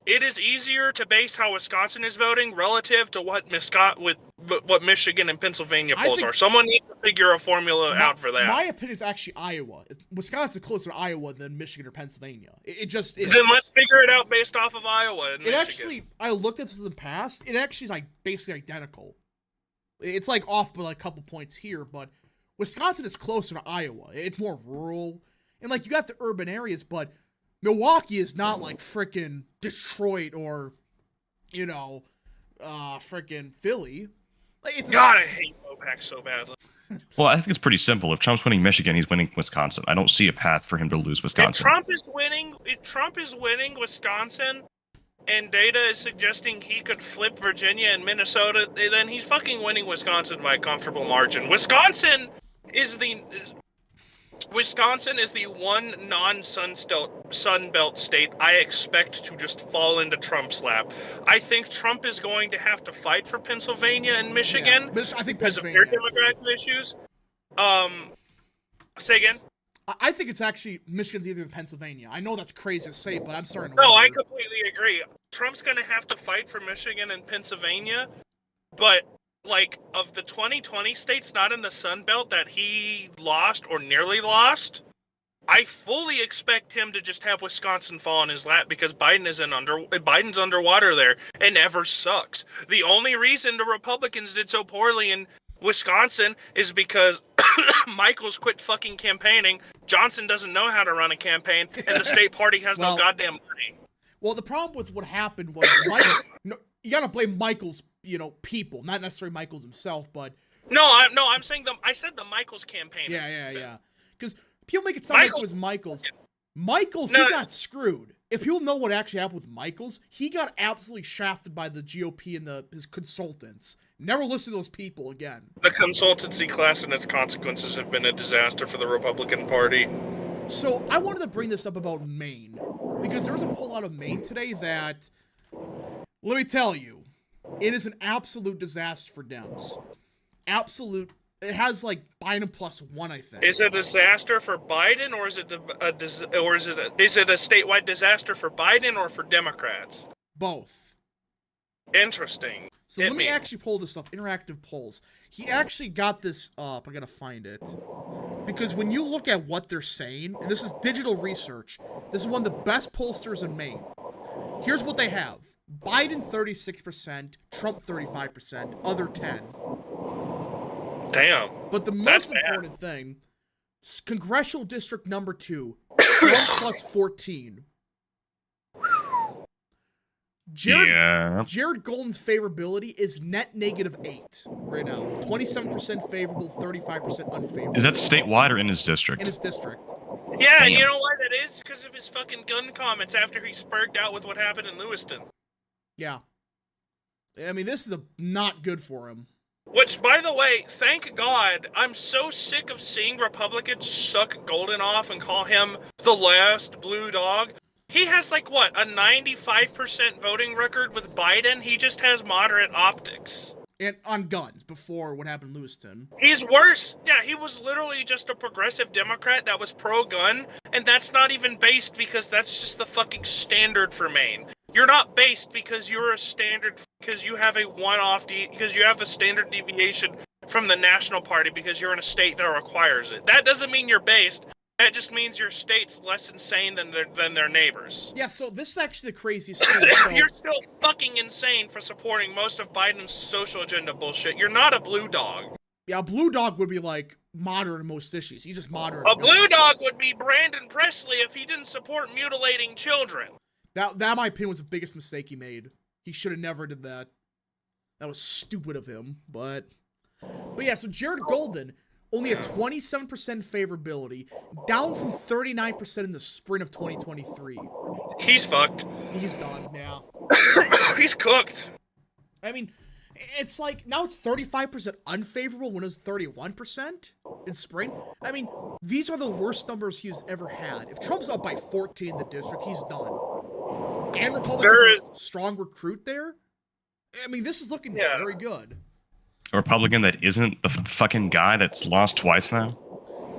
It is easier to base how Wisconsin is voting relative to what Michigan and Pennsylvania polls are. Someone needs to figure a formula out for that. My opinion is actually Iowa. Wisconsin's closer to Iowa than Michigan or Pennsylvania. It just is. Then let's figure it out based off of Iowa and Michigan. Actually, I looked at this in the past. It actually is like basically identical. It's like off by like a couple points here, but Wisconsin is closer to Iowa. It's more rural. And like you got the urban areas, but Milwaukee is not like freaking Detroit or, freaking Philly. Like, God, I hate Mopac so badly. Well, I think it's pretty simple. If Trump's winning Michigan, he's winning Wisconsin. I don't see a path for him to lose Wisconsin. If Trump is winning Wisconsin, and data is suggesting he could flip Virginia and Minnesota, then he's fucking winning Wisconsin by a comfortable margin. Wisconsin is the one non-Sun Belt state I expect to just fall into Trump's lap. I think Trump is going to have to fight for Pennsylvania and Michigan I think because of their demographic issues. Say again? I think it's actually Michigan's either than Pennsylvania. I know that's crazy to say, but I'm starting to No, wonder. I completely agree. Trump's going to have to fight for Michigan and Pennsylvania, but like, of the 2020 states not in the Sun Belt that he lost or nearly lost, I fully expect him to just have Wisconsin fall in his lap because Biden's underwater there and ever sucks. The only reason the Republicans did so poorly in Wisconsin is because Michaels quit fucking campaigning, Johnson doesn't know how to run a campaign, and the state party has no goddamn money. Well, the problem with what happened was you gotta blame Michaels, people, not necessarily Michaels himself, but I'm saying I said the Michaels campaign. Yeah. Because people make it sound like it was Michaels. Michaels, he got screwed. If people know what actually happened with Michaels, he got absolutely shafted by the GOP and his consultants. Never listen to those people again. The consultancy class and its consequences have been a disaster for the Republican Party. So I wanted to bring this up about Maine, because there was a poll out of Maine today that, let me tell you, it is an absolute disaster for Dems. Absolute. It has like Biden +1, I think. Is it a disaster for Biden, or is it a statewide disaster for Biden or for Democrats? Both. Interesting. So let me actually pull this up. Interactive polls. He actually got this up. I gotta find it. Because when you look at what they're saying, and this is digital research, this is one of the best pollsters in Maine. Here's what they have. Biden 36%, Trump 35%, other 10. Damn. But the most important thing, congressional district number 2, Trump +14. Jared Golden's favorability is net -8 right now. 27% favorable, 35% unfavorable. Is that statewide or in his district? In his district. Yeah, Damn. You know why that is? Because of his fucking gun comments after he spurged out with what happened in Lewiston. Yeah. I mean, this is not good for him. Which, by the way, thank God, I'm so sick of seeing Republicans suck Golden off and call him the last blue dog. He has, like, what, a 95% voting record with Biden? He just has moderate optics. And on guns, before what happened in Lewiston. He's worse. Yeah, he was literally just a progressive Democrat that was pro-gun, and that's not even based because that's just the fucking standard for Maine. You're not based because you're a standard, because you have because you have a standard deviation from the national party because you're in a state that requires it. That doesn't mean you're based. That just means your state's less insane than their neighbors. Yeah, so this is actually the craziest thing. So, you're still fucking insane for supporting most of Biden's social agenda bullshit. You're not a blue dog. Yeah, a blue dog would be, like, moderate in most issues. He's just moderate. A blue dog would be Brandon Presley if he didn't support mutilating children. That, in my opinion, was the biggest mistake he made. He should have never did that. That was stupid of him, but yeah, so Jared Golden, only a 27% favorability, down from 39% in the spring of 2023. He's fucked. He's done, yeah. He's cooked. I mean, it's like, now it's 35% unfavorable when it was 31% in spring. I mean, these are the worst numbers he's ever had. If Trump's up by 14 in the district, he's done. and Republicans There are is- a strong recruit there. I mean, this is looking Yeah. very good. A Republican that isn't the fucking guy that's lost twice now.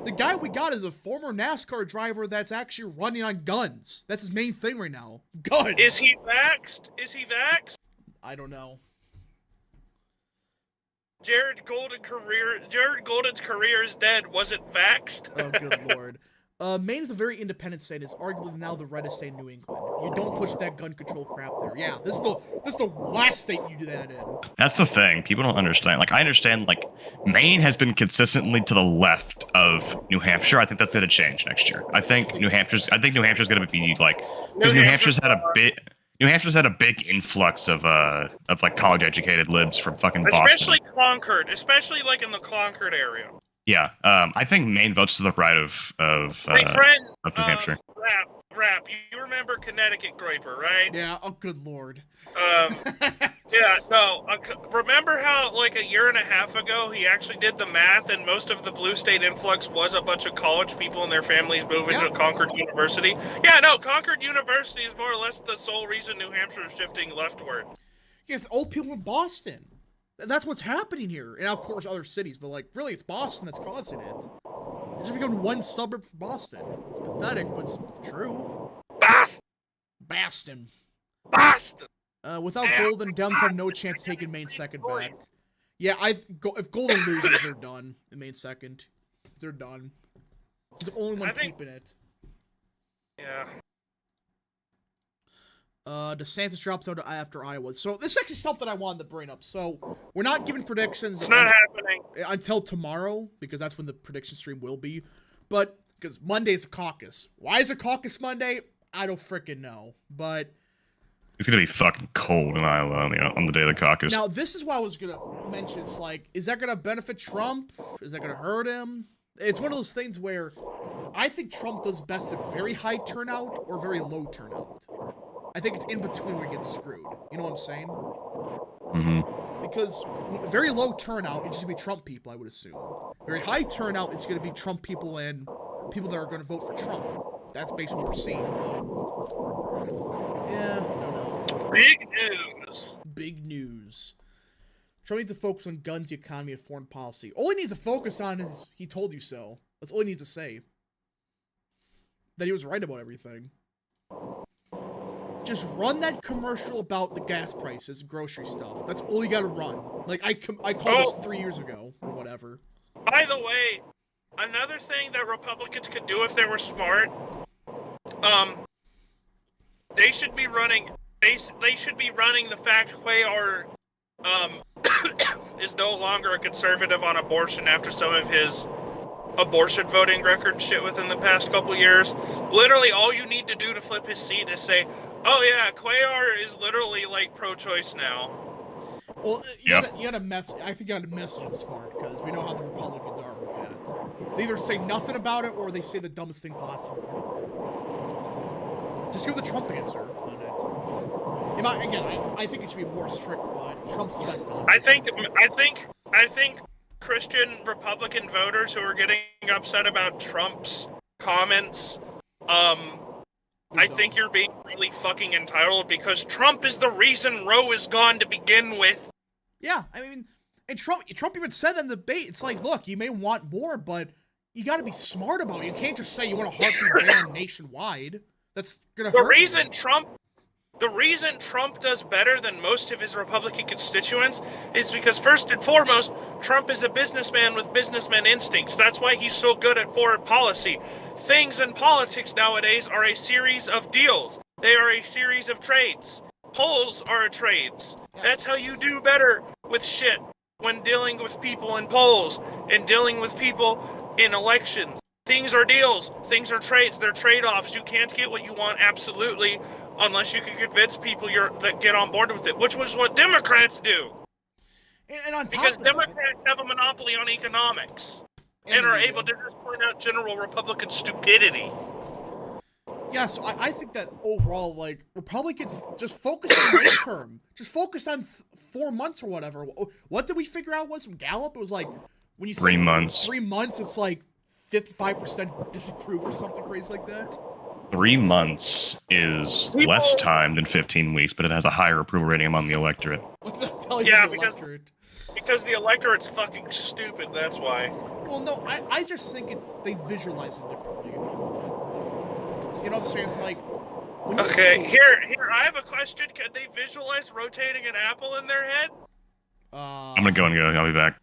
The guy we got is a former NASCAR driver that's actually running on guns. That's his main thing right now. Guns. Is he vaxxed? I don't know. Jared Golden's career is dead. Was it vaxxed? Oh, good lord. Maine is a very independent state. It's arguably now the reddest state in New England. You don't push that gun control crap there. Yeah, this is the last state you do that in. That's the thing. People don't understand. Like, I understand, like, Maine has been consistently to the left of New Hampshire. I think that's going to change next year. I think New Hampshire's going to be, like, because New Hampshire's had a big influx of like college-educated libs from fucking Boston. Especially Concord. Especially, like, in the Concord area. Yeah, I think Maine votes to the right of My friend, New Hampshire. Rap, you remember Connecticut Groper, right? Yeah, oh good lord. Yeah, no, remember how, like, a year and a half ago, he actually did the math, and most of the blue state influx was a bunch of college people and their families moving to Concord University? Yeah, no, Concord University is more or less the sole reason New Hampshire is shifting leftward. Yes, old people in Boston. That's what's happening here. And of course other cities, but like really it's Boston that's causing it. It's just become one suburb for Boston. It's pathetic, but it's true. Boston. Without Golden, Dems have no chance taking Maine second back. Yeah, if Golden loses, they're done. In Maine second. They're done. He's the only one keeping it. Yeah. DeSantis drops out after Iowa. So this is actually something I wanted to bring up. So we're not giving predictions. It's not happening until tomorrow, because that's when the prediction stream will be. But because Monday's a caucus. Why is a caucus Monday? I don't freaking know. But it's gonna be fucking cold in Iowa on the day of the caucus. now this is what I was gonna mention. It's like, is that gonna benefit Trump? Is that gonna hurt him? It's one of those things where I think Trump does best at very high turnout or very low turnout. I think it's in between where he gets screwed. You know what I'm saying? Mm-hmm. Because very low turnout, it's just gonna be Trump people, I would assume. Very high turnout, it's gonna be Trump people and people that are gonna vote for Trump. That's basically what we're seeing. But yeah, I don't know. Big news. Big news. Trump needs to focus on guns, the economy, and foreign policy. All he needs to focus on is he told you so. That's all he needs to say. That he was right about everything. Just run that commercial about the gas prices, grocery stuff. That's all you gotta run. Like, I called this 3 years ago, or whatever. By the way, another thing that Republicans could do if they were smart, they should be running the fact Cuellar is no longer a conservative on abortion after some of his abortion voting record shit within the past couple years. Literally, all you need to do to flip his seat is say, oh yeah, Cuellar is literally like pro-choice now. Well, you gotta I think you gotta message it smart, because we know how the Republicans are with that. They either say nothing about it, or they say the dumbest thing possible. Just go with the Trump answer on it. I think it should be more strict, but Trump's the best on it. I think Christian Republican voters who are getting upset about Trump's comments, I think you're being really fucking entitled, because Trump is the reason Roe is gone to begin with. Yeah, I mean, and Trump even said in the debate, it's like, look, you may want more, but you gotta be smart about it. You can't just say you want a heartbeat ban nationwide. That's gonna hurt you. The reason Trump does better than most of his Republican constituents is because, first and foremost, Trump is a businessman with businessman instincts. That's why he's so good at foreign policy. Things in politics nowadays are a series of deals. They are a series of trades. Polls are trades. That's how you do better with shit when dealing with people in polls and dealing with people in elections. Things are deals. Things are trades. They're trade-offs. You can't get what you want absolutely unless you can convince people that get on board with it, which was what Democrats do. And on top because of Democrats have a monopoly on economics and are able to just point out general Republican stupidity. Yeah, so I think that overall, like, Republicans just focus on the midterm. Just focus on 4 months or whatever. What did we figure out was from Gallup? It was like, when you say 3 months. 3 months, it's like 55% disapprove or something crazy like that. 3 months is less time than 15 weeks, but it has a higher approval rating among the electorate. What's that telling Yeah, the electorate? Because the electorate's fucking stupid, that's why. Well, no, I just think they visualize it differently. You know what I'm saying? It's like... Okay, here, I have a question. Can they visualize rotating an apple in their head? I'm gonna go. I'll be back.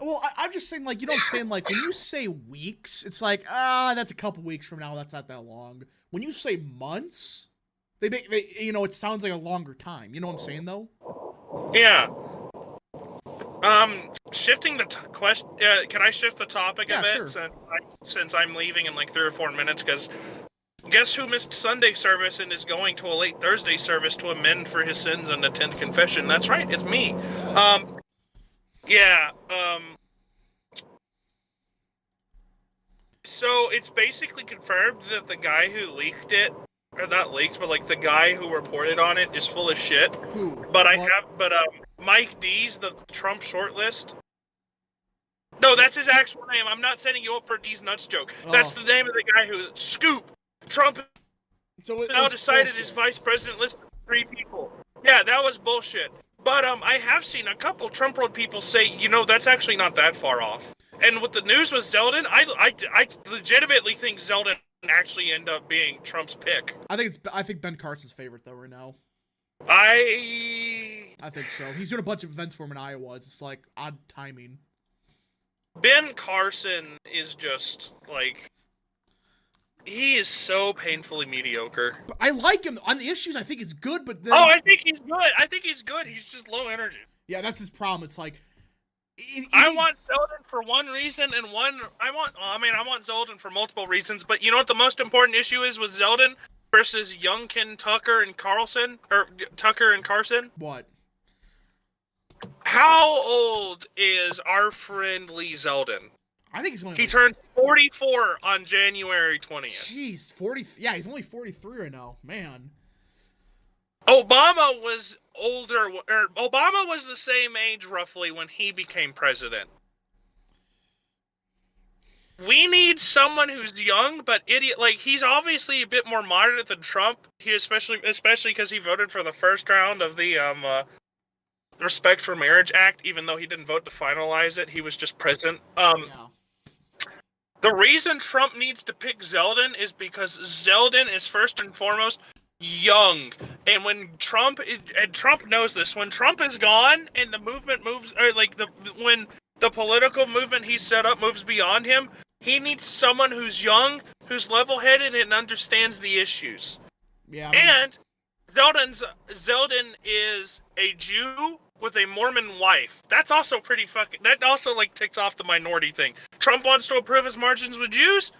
Well, I'm just saying, like, you know what I'm saying? Like, when you say weeks, it's like, that's a couple weeks from now. That's not that long. When you say months, they you know, it sounds like a longer time. You know what I'm saying, though? Yeah. Shifting the question. Can I shift the topic a bit? Sure. Since I'm leaving in like 3 or 4 minutes, because guess who missed Sunday service and is going to a late Thursday service to amend for his sins and attend confession? That's right, it's me. Yeah. So it's basically confirmed that the guy who leaked it, or not leaked, but like the guy who reported on it is full of shit. Who? But Mike D's the Trump shortlist. No, that's his actual name. I'm not setting you up for D's nuts joke. That's the name of the guy who Scoop. Trump now decided his vice president list of 3 people. Yeah, that was bullshit. But I have seen a couple Trump Road people say, you know, that's actually not that far off. And with the news with Zeldin, I legitimately think Zeldin actually end up being Trump's pick. I think Ben Carson's favorite though right now. I think so. He's doing a bunch of events for him in Iowa. It's just like odd timing. Ben Carson is just like, he is so painfully mediocre. But I like him on the issues. I think he's good, but then... I think he's good. He's just low energy. Yeah, that's his problem. It's like I want Zeldin for one reason, and I want Zeldin for multiple reasons. But you know what the most important issue is with Zeldin versus Youngkin, Tucker, and Carson? What? How old is our friend Lee Zeldin? I think he's only... He turned 44 on January 20th. Jeez, 40... Yeah, he's only 43 right now. Man. Obama was older... Obama was the same age, roughly, when he became president. We need someone who's young, but idiot... Like, he's obviously a bit more moderate than Trump. He especially because he voted for the first round of the, Respect for Marriage Act, even though he didn't vote to finalize it. He was just present. Yeah. The reason Trump needs to pick Zeldin is because Zeldin is first and foremost young. And when Trump knows this, when Trump is gone and the movement moves, or like when the political movement he's set up moves beyond him, he needs someone who's young, who's level-headed, and understands the issues. Yeah. And Zeldin is a Jew with a Mormon wife. That's also pretty fucking... That also, like, ticks off the minority thing. Trump wants to improve his margins with Jews?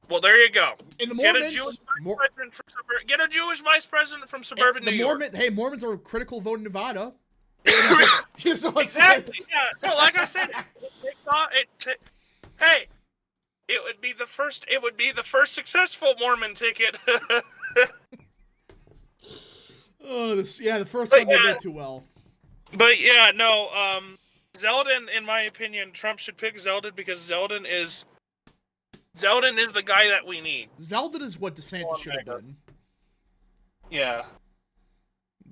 Well, there you go. And the Mormons... Get a Jewish vice president from suburban New York. Hey, Mormons are a critical vote in Nevada. Exactly, yeah. No, like I said, hey, it would be the first successful Mormon ticket. The first one didn't go too well. But yeah, no, Zeldin, in my opinion, Trump should pick Zeldin because Zeldin is the guy that we need. Zeldin is what DeSantis should have been. Yeah.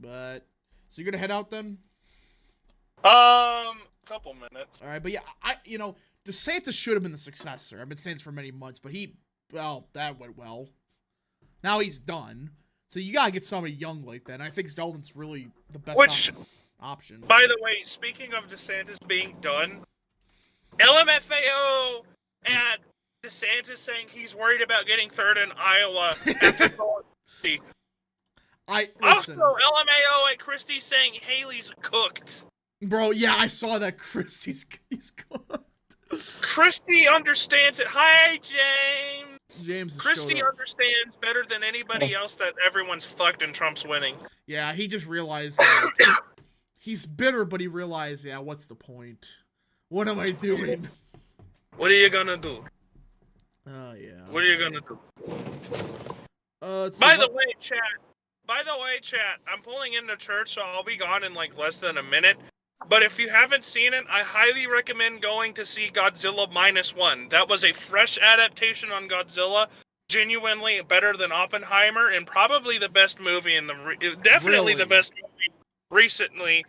But so you're gonna head out then? Couple minutes. All right, but yeah, DeSantis should have been the successor. I've been saying this for many months, but that went well. Now he's done. So you gotta get somebody young like that. And I think Zeldin's really the best option. By the way, speaking of DeSantis being done, LMFAO and DeSantis saying he's worried about getting third in Iowa after Christie. Also, LMAO and Christie saying Haley's cooked. Bro, yeah, I saw that he's cooked. Christie understands it. Hi, James. Christie understands better than anybody else that everyone's fucked and Trump's winning. Yeah, he just realized that he's bitter, but he realized, what's the point? What am I doing? What are you gonna do? Oh, yeah. What are you gonna do? By the way, chat, I'm pulling into church, so I'll be gone in like less than a minute. But if you haven't seen it, I highly recommend going to see Godzilla -1. That was a fresh adaptation on Godzilla, genuinely better than Oppenheimer, and probably the best movie definitely the Really? best movie recently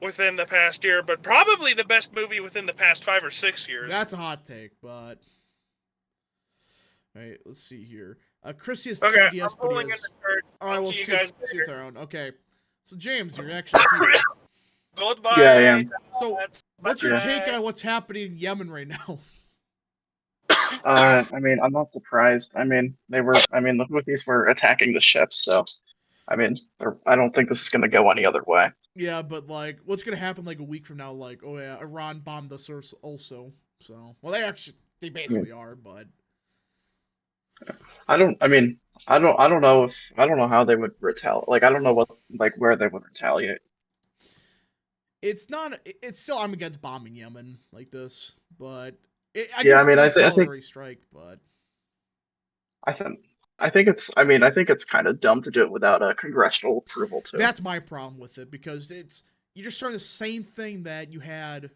within the past year, but probably the best movie within the past 5 or 6 years. That's a hot take, but all right, let's see here. Christie has Okay, TDS, I'm but he pulling in has. the card. All right, I'll we'll see you guys see later. it our own. Okay, so James, you're actually here. Goodbye. Yeah, I am. So, what's your Yeah. take on what's happening in Yemen right now? I mean, I'm not surprised. I mean, the Houthis were attacking the ships, so I mean, I don't think this is going to go any other way. Yeah, but like, what's gonna happen like a week from now? Like, oh yeah, Iran bombed us also. So, well, they basically are, but I don't. I mean, I don't know if I don't know how they would retaliate. Like, I don't know where they would retaliate. it's not. It's still I'm against bombing Yemen like this, but I Yeah, guess I mean, it's a I think retaliatory strike, but I think I think it's kind of dumb to do it without a congressional approval too. that's my problem with it because you're just starting the same thing that you had,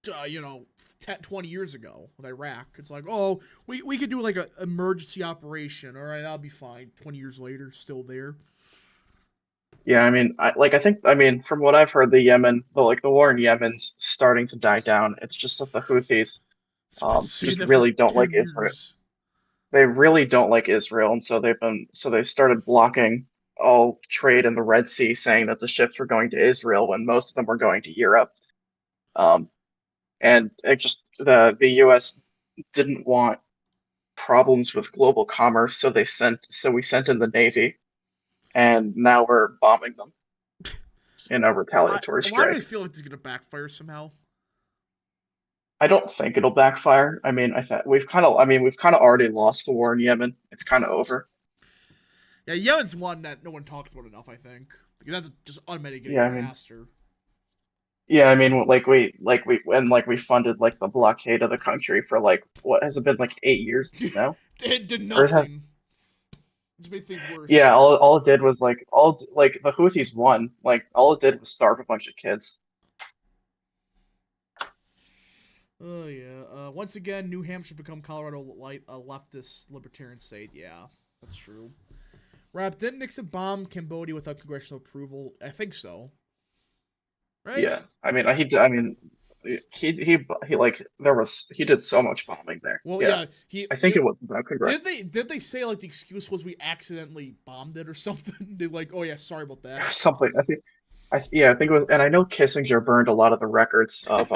10, 20 years ago with Iraq. It's like, oh, we could do like an emergency operation. All right, that'll be fine. 20 years later, still there. Yeah, I mean, I mean, from what I've heard, the war in Yemen's starting to die down. It's just that the Houthis It's been saying just that for really don't 10 like Israel. years. They really don't like Israel, and so they started blocking all trade in the Red Sea, saying that the ships were going to Israel when most of them were going to Europe. Um, and it just the U.S. didn't want problems with global commerce, so we sent in the Navy, and now we're bombing them in a retaliatory Why do I strike. feel like this is gonna backfire somehow? I don't think it'll backfire. I mean, we've kind of already lost the war in Yemen. It's kind of over. Yeah, Yemen's one that no one talks about enough. I think because that's just unmitigated Yeah, I mean, disaster. yeah, I mean, we funded like the blockade of the country for like what has it been like 8 years now? It did Or it has, nothing. Just made things yeah, worse. all it did was like the Houthis won. Like all it did was starve a bunch of kids. Oh yeah. Once again, New Hampshire become Colorado light a leftist libertarian state. Yeah, that's true. Rap, didn't Nixon bomb Cambodia without congressional approval? I think so. Right? Yeah, I mean, he like he did so much bombing there. Well, Yeah, yeah. I think it was without Congress. Did they say like the excuse was we accidentally bombed it or something? They're like, oh yeah, sorry about that. Something. I think it was, and I know Kissinger burned a lot of the records of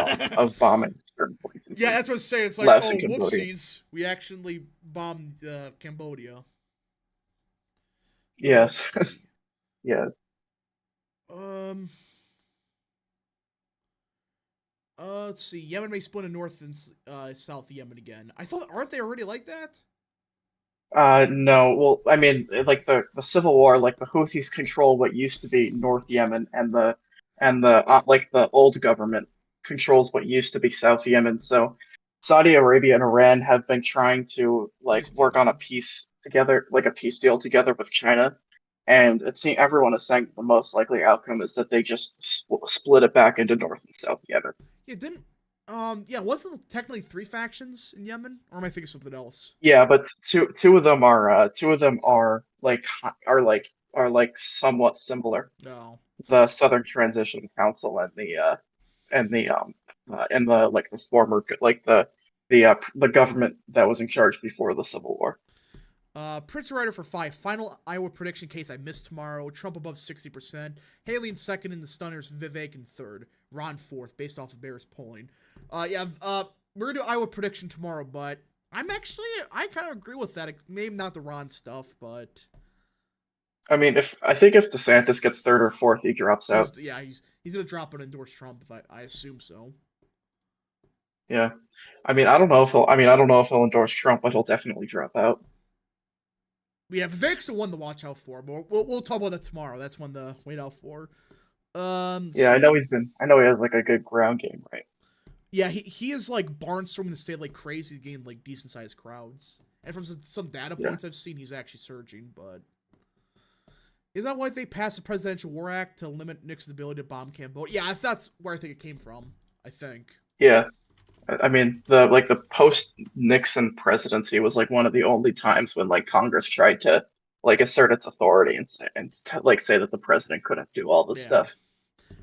bombing certain places. Yeah, that's what I'm saying. It's like, Laos oh, and Cambodia. whoopsies, we actually bombed Cambodia. Yes, Let's see. yeah. Um. Let's see. Yemen may split in North and South Yemen again. I thought, aren't they already like that? No. Well, I mean, like the civil war, like the Houthis control what used to be North Yemen, and the old government controls what used to be South Yemen. So Saudi Arabia and Iran have been trying to like Peace work on a deal. peace together, like a peace deal together with China. And everyone is saying the most likely outcome is that they just split it back into North and South Yemen. Yeah, didn't. Yeah, wasn't it technically 3 factions in Yemen, or am I thinking something else? Yeah, but two of them are like somewhat similar. No. The Southern Transition Council and the like the former like the government that was in charge before the Civil War. Prince Ryder for 5. Final Iowa prediction case I missed tomorrow. Trump above 60%. Haley in second, and the Stunners. Vivek in third. Ron fourth, based off of Bears polling. Yeah. We're gonna do Iowa prediction tomorrow, but I kind of agree with that. Maybe not the Ron stuff, but I mean, if DeSantis gets third or fourth, he drops out. he's gonna drop and endorse Trump. If I assume so. Yeah, I mean, I don't know if he'll endorse Trump, but he'll definitely drop out. Yeah, Vivek's the one to watch out for, but we'll talk about that tomorrow. That's one to wait out for. Yeah, I know he has like a good ground game, right? Yeah, he is like barnstorming the state like crazy to gain like decent sized crowds. And from some data points I've seen, he's actually surging. But Is that why they passed the Presidential War Act to limit Nixon's ability to bomb Cambodia? Yeah, that's where I think it came from. I think. Yeah. I mean, the post Nixon presidency was like one of the only times when like Congress tried to like assert its authority and say that the president couldn't do all this stuff.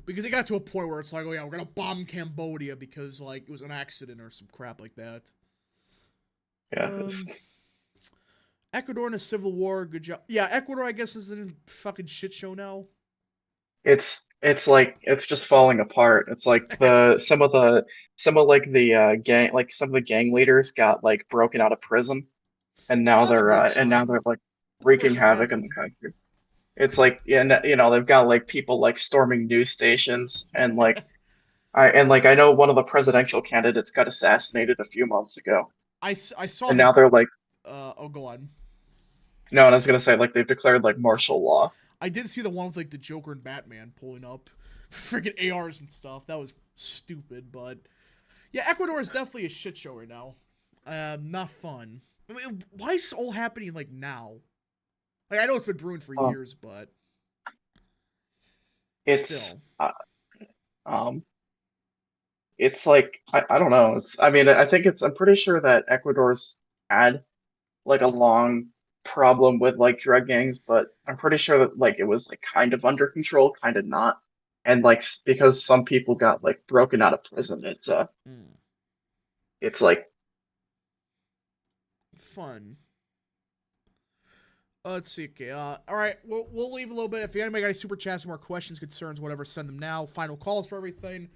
Because it got to a point where it's like, oh yeah, we're gonna bomb Cambodia because like it was an accident or some crap like that. Yeah. Ecuador in a civil war, good job. Yeah, Ecuador, I guess, is in a fucking shit show now. It's just falling apart. It's like some of the gang leaders got like broken out of prison, and now That's a good they're like That's where wreaking shit havoc in the happened. country. It's like, yeah, and, you know, they've got like people like storming news stations, and like I know one of the presidential candidates got assassinated a few months ago, I saw and the. now they're like, Oh, go on. no, and I was gonna say like they've declared like martial law. I did see the one with like the Joker and Batman pulling up freaking ARs and stuff. That was stupid, but yeah, Ecuador is definitely a shit show right now. Not fun. I mean, why is this all happening like now? Like I know it's been brewing for years, but It's still. It's like I don't know. I'm pretty sure that Ecuador's had like a long problem with like drug gangs, but I'm pretty sure that like it was like kind of under control, kind of not. And like because some people got like broken out of prison, it's like Fun. Let's see. Okay. All right. We'll leave a little bit. If anybody got any super chats, more questions, concerns, whatever, send them now. Final calls for everything.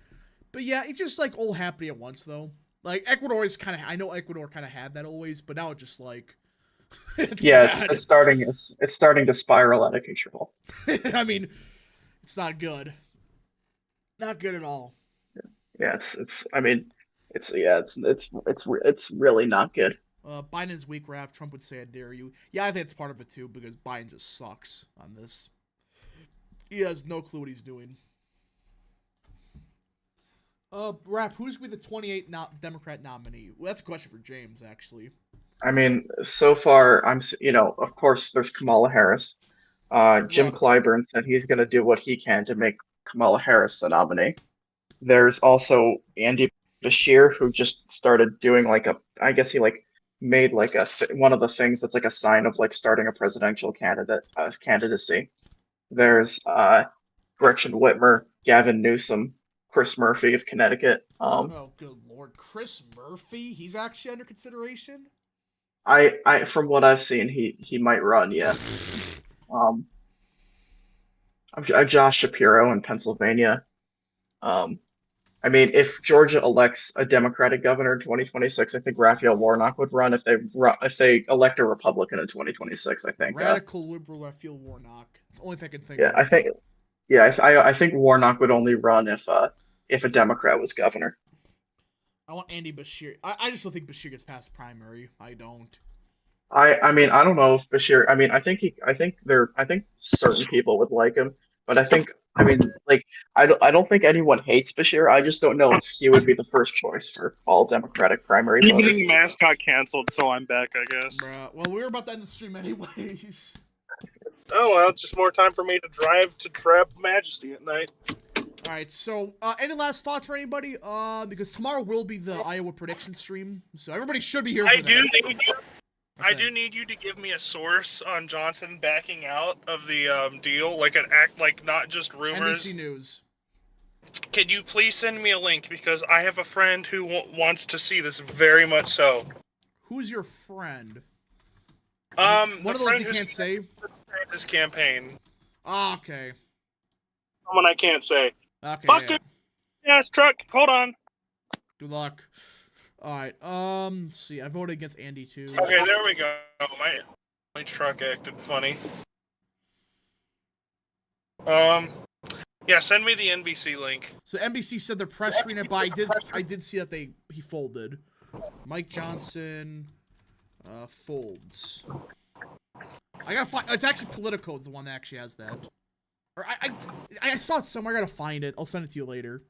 But yeah, it's just like all happening at once though. Like Ecuador is kind of. I know Ecuador kind of had that always, but now it's just like. it's starting to spiral out of control. I mean, it's not good. Not good at all. Yeah, it's really not good. Biden's weak rap. Trump would say, "I dare you." Yeah, I think it's part of it too because Biden just sucks on this. He has no clue what he's doing. Rap, who's gonna be the 28th Democrat nominee? Well, that's a question for James, actually. I mean, so far, of course, there's Kamala Harris. Jim Clyburn said he's going to do what he can to make Kamala Harris the nominee. There's also Andy Bashir, who just started doing I guess he like made like one of the things that's like a sign of like starting a presidential candidacy. There's Gretchen Whitmer, Gavin Newsom, Chris Murphy of Connecticut. Oh, good lord, Chris Murphy? He's actually under consideration. From what I've seen, he might run. Yeah. Josh Shapiro in Pennsylvania. I mean, if Georgia elects a Democratic governor in 2026, I think Raphael Warnock would run. If they elect a Republican in 2026, I think radical liberal Raphael Warnock. It's the only thing I can think yeah, of. I think Warnock would only run if a Democrat was governor. I want Andy Bashir. I just don't think Bashir gets past the primary. I don't. I mean, I don't know if Bashir. I mean, I think certain people would like him, but I don't think anyone hates Bashir. I just don't know if he would be the first choice for all Democratic primary voters. Evening mask got canceled, so I'm back, I guess. Bruh. Well, we were about to end the stream anyways. Oh well, it's just more time for me to drive to Trap Majesty at night. All right, so any last thoughts for anybody? Because tomorrow will be the Iowa prediction stream, so everybody should be here. I do need you to give me a source on Johnson backing out of the deal, like not just rumors. NBC News. Can you please send me a link because I have a friend who wants to see this very much so. Who's your friend? One of those you can't say. This campaign. Ah, okay. Someone I can't say. Okay. Fucking ass truck. Hold on. Good luck. All right. Let's see. I voted against Andy too. Okay, there we go. My truck acted funny. Yeah, send me the NBC link. So NBC said they're pressuring it, but I did see that he folded. Mike Johnson, folds. I gotta find. It's actually Politico is the one that actually has that. Or I saw it somewhere. I gotta find it. I'll send it to you later.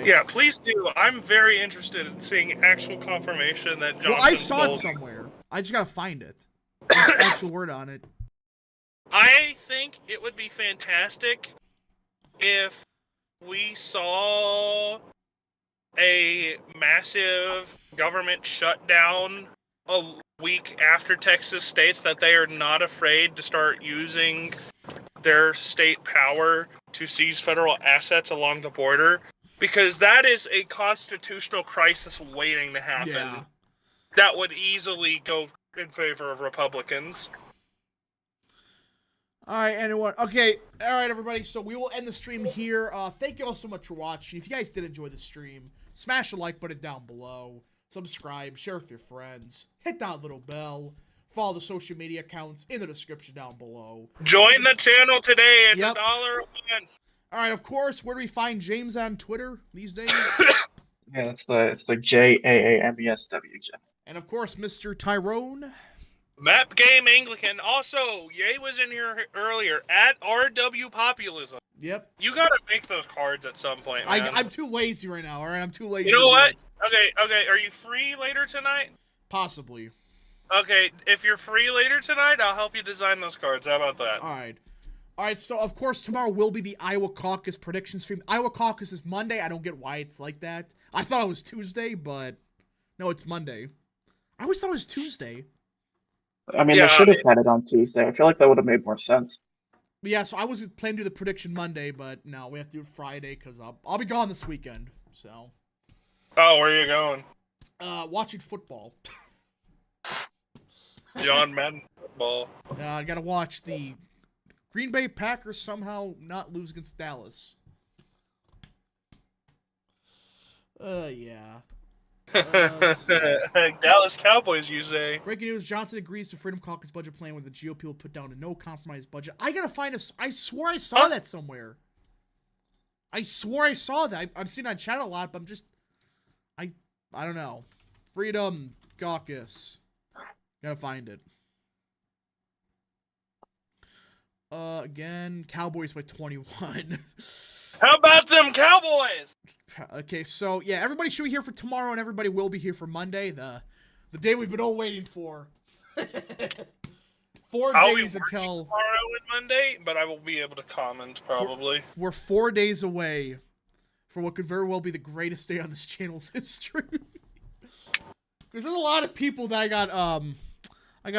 Yeah, please do. I'm very interested in seeing actual confirmation that Johnson. Well, I saw it somewhere. I just gotta find it. There's actual word on it. I think it would be fantastic if we saw a massive government shutdown a week after Texas states that they are not afraid to start using their state power to seize federal assets along the border, because that is a constitutional crisis waiting to happen. Yeah. That would easily go in favor of Republicans. All right, anyone? Okay, all right, everybody. So we will end the stream here. Thank you all so much for watching. If you guys did enjoy the stream, smash the like button down below. Subscribe, share with your friends, hit that little bell. Follow the social media accounts in the description down below. Join the channel today. It's Yep. $1 a month. All right, of course. Where do we find James on Twitter these days? Yeah, it's the JAAMESWJ. And of course, Mr. Tyrone. Map Game Anglican. Also, Ye was in here earlier at RW Populism. Yep. You gotta make those cards at some point, man. I'm too lazy right now. All right, I'm too lazy. You know to do what? it. Okay. Are you free later tonight? Possibly. Okay, if you're free later tonight, I'll help you design those cards. How about that? All right. So of course tomorrow will be the Iowa Caucus prediction stream. Iowa Caucus is Monday. I don't get why it's like that. I thought it was Tuesday, but no, it's Monday. I always thought it was Tuesday. I mean, Yeah, they should have had it on Tuesday. I feel like that would have made more sense. But yeah, so I was planning to do the prediction Monday, but no, we have to do it Friday because I'll be gone this weekend. So. Oh, where are you going? Watching football. John Madden football. I gotta watch the Green Bay Packers somehow not lose against Dallas. Yeah. Let's see. Dallas Cowboys, you say? Breaking news: Johnson agrees to Freedom Caucus budget plan where the GOP will put down a no compromise budget. I gotta find I swore I saw that somewhere. I swore I saw that. I'm seeing it on chat a lot, but I'm just, I don't know. Freedom Caucus. Gotta find it. Again, Cowboys by 21. How about them Cowboys? Okay, so yeah, everybody should be here for tomorrow, and everybody will be here for Monday, the day we've been all waiting for. 4 I'll be days working until tomorrow and Monday, but I will be able to comment probably. we're 4 days away from what could very well be the greatest day on this channel's history. Because there's a lot of people that I got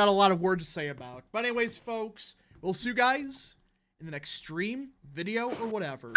a lot of words to say about. But anyways, folks, we'll see you guys in the next stream, video, or whatever.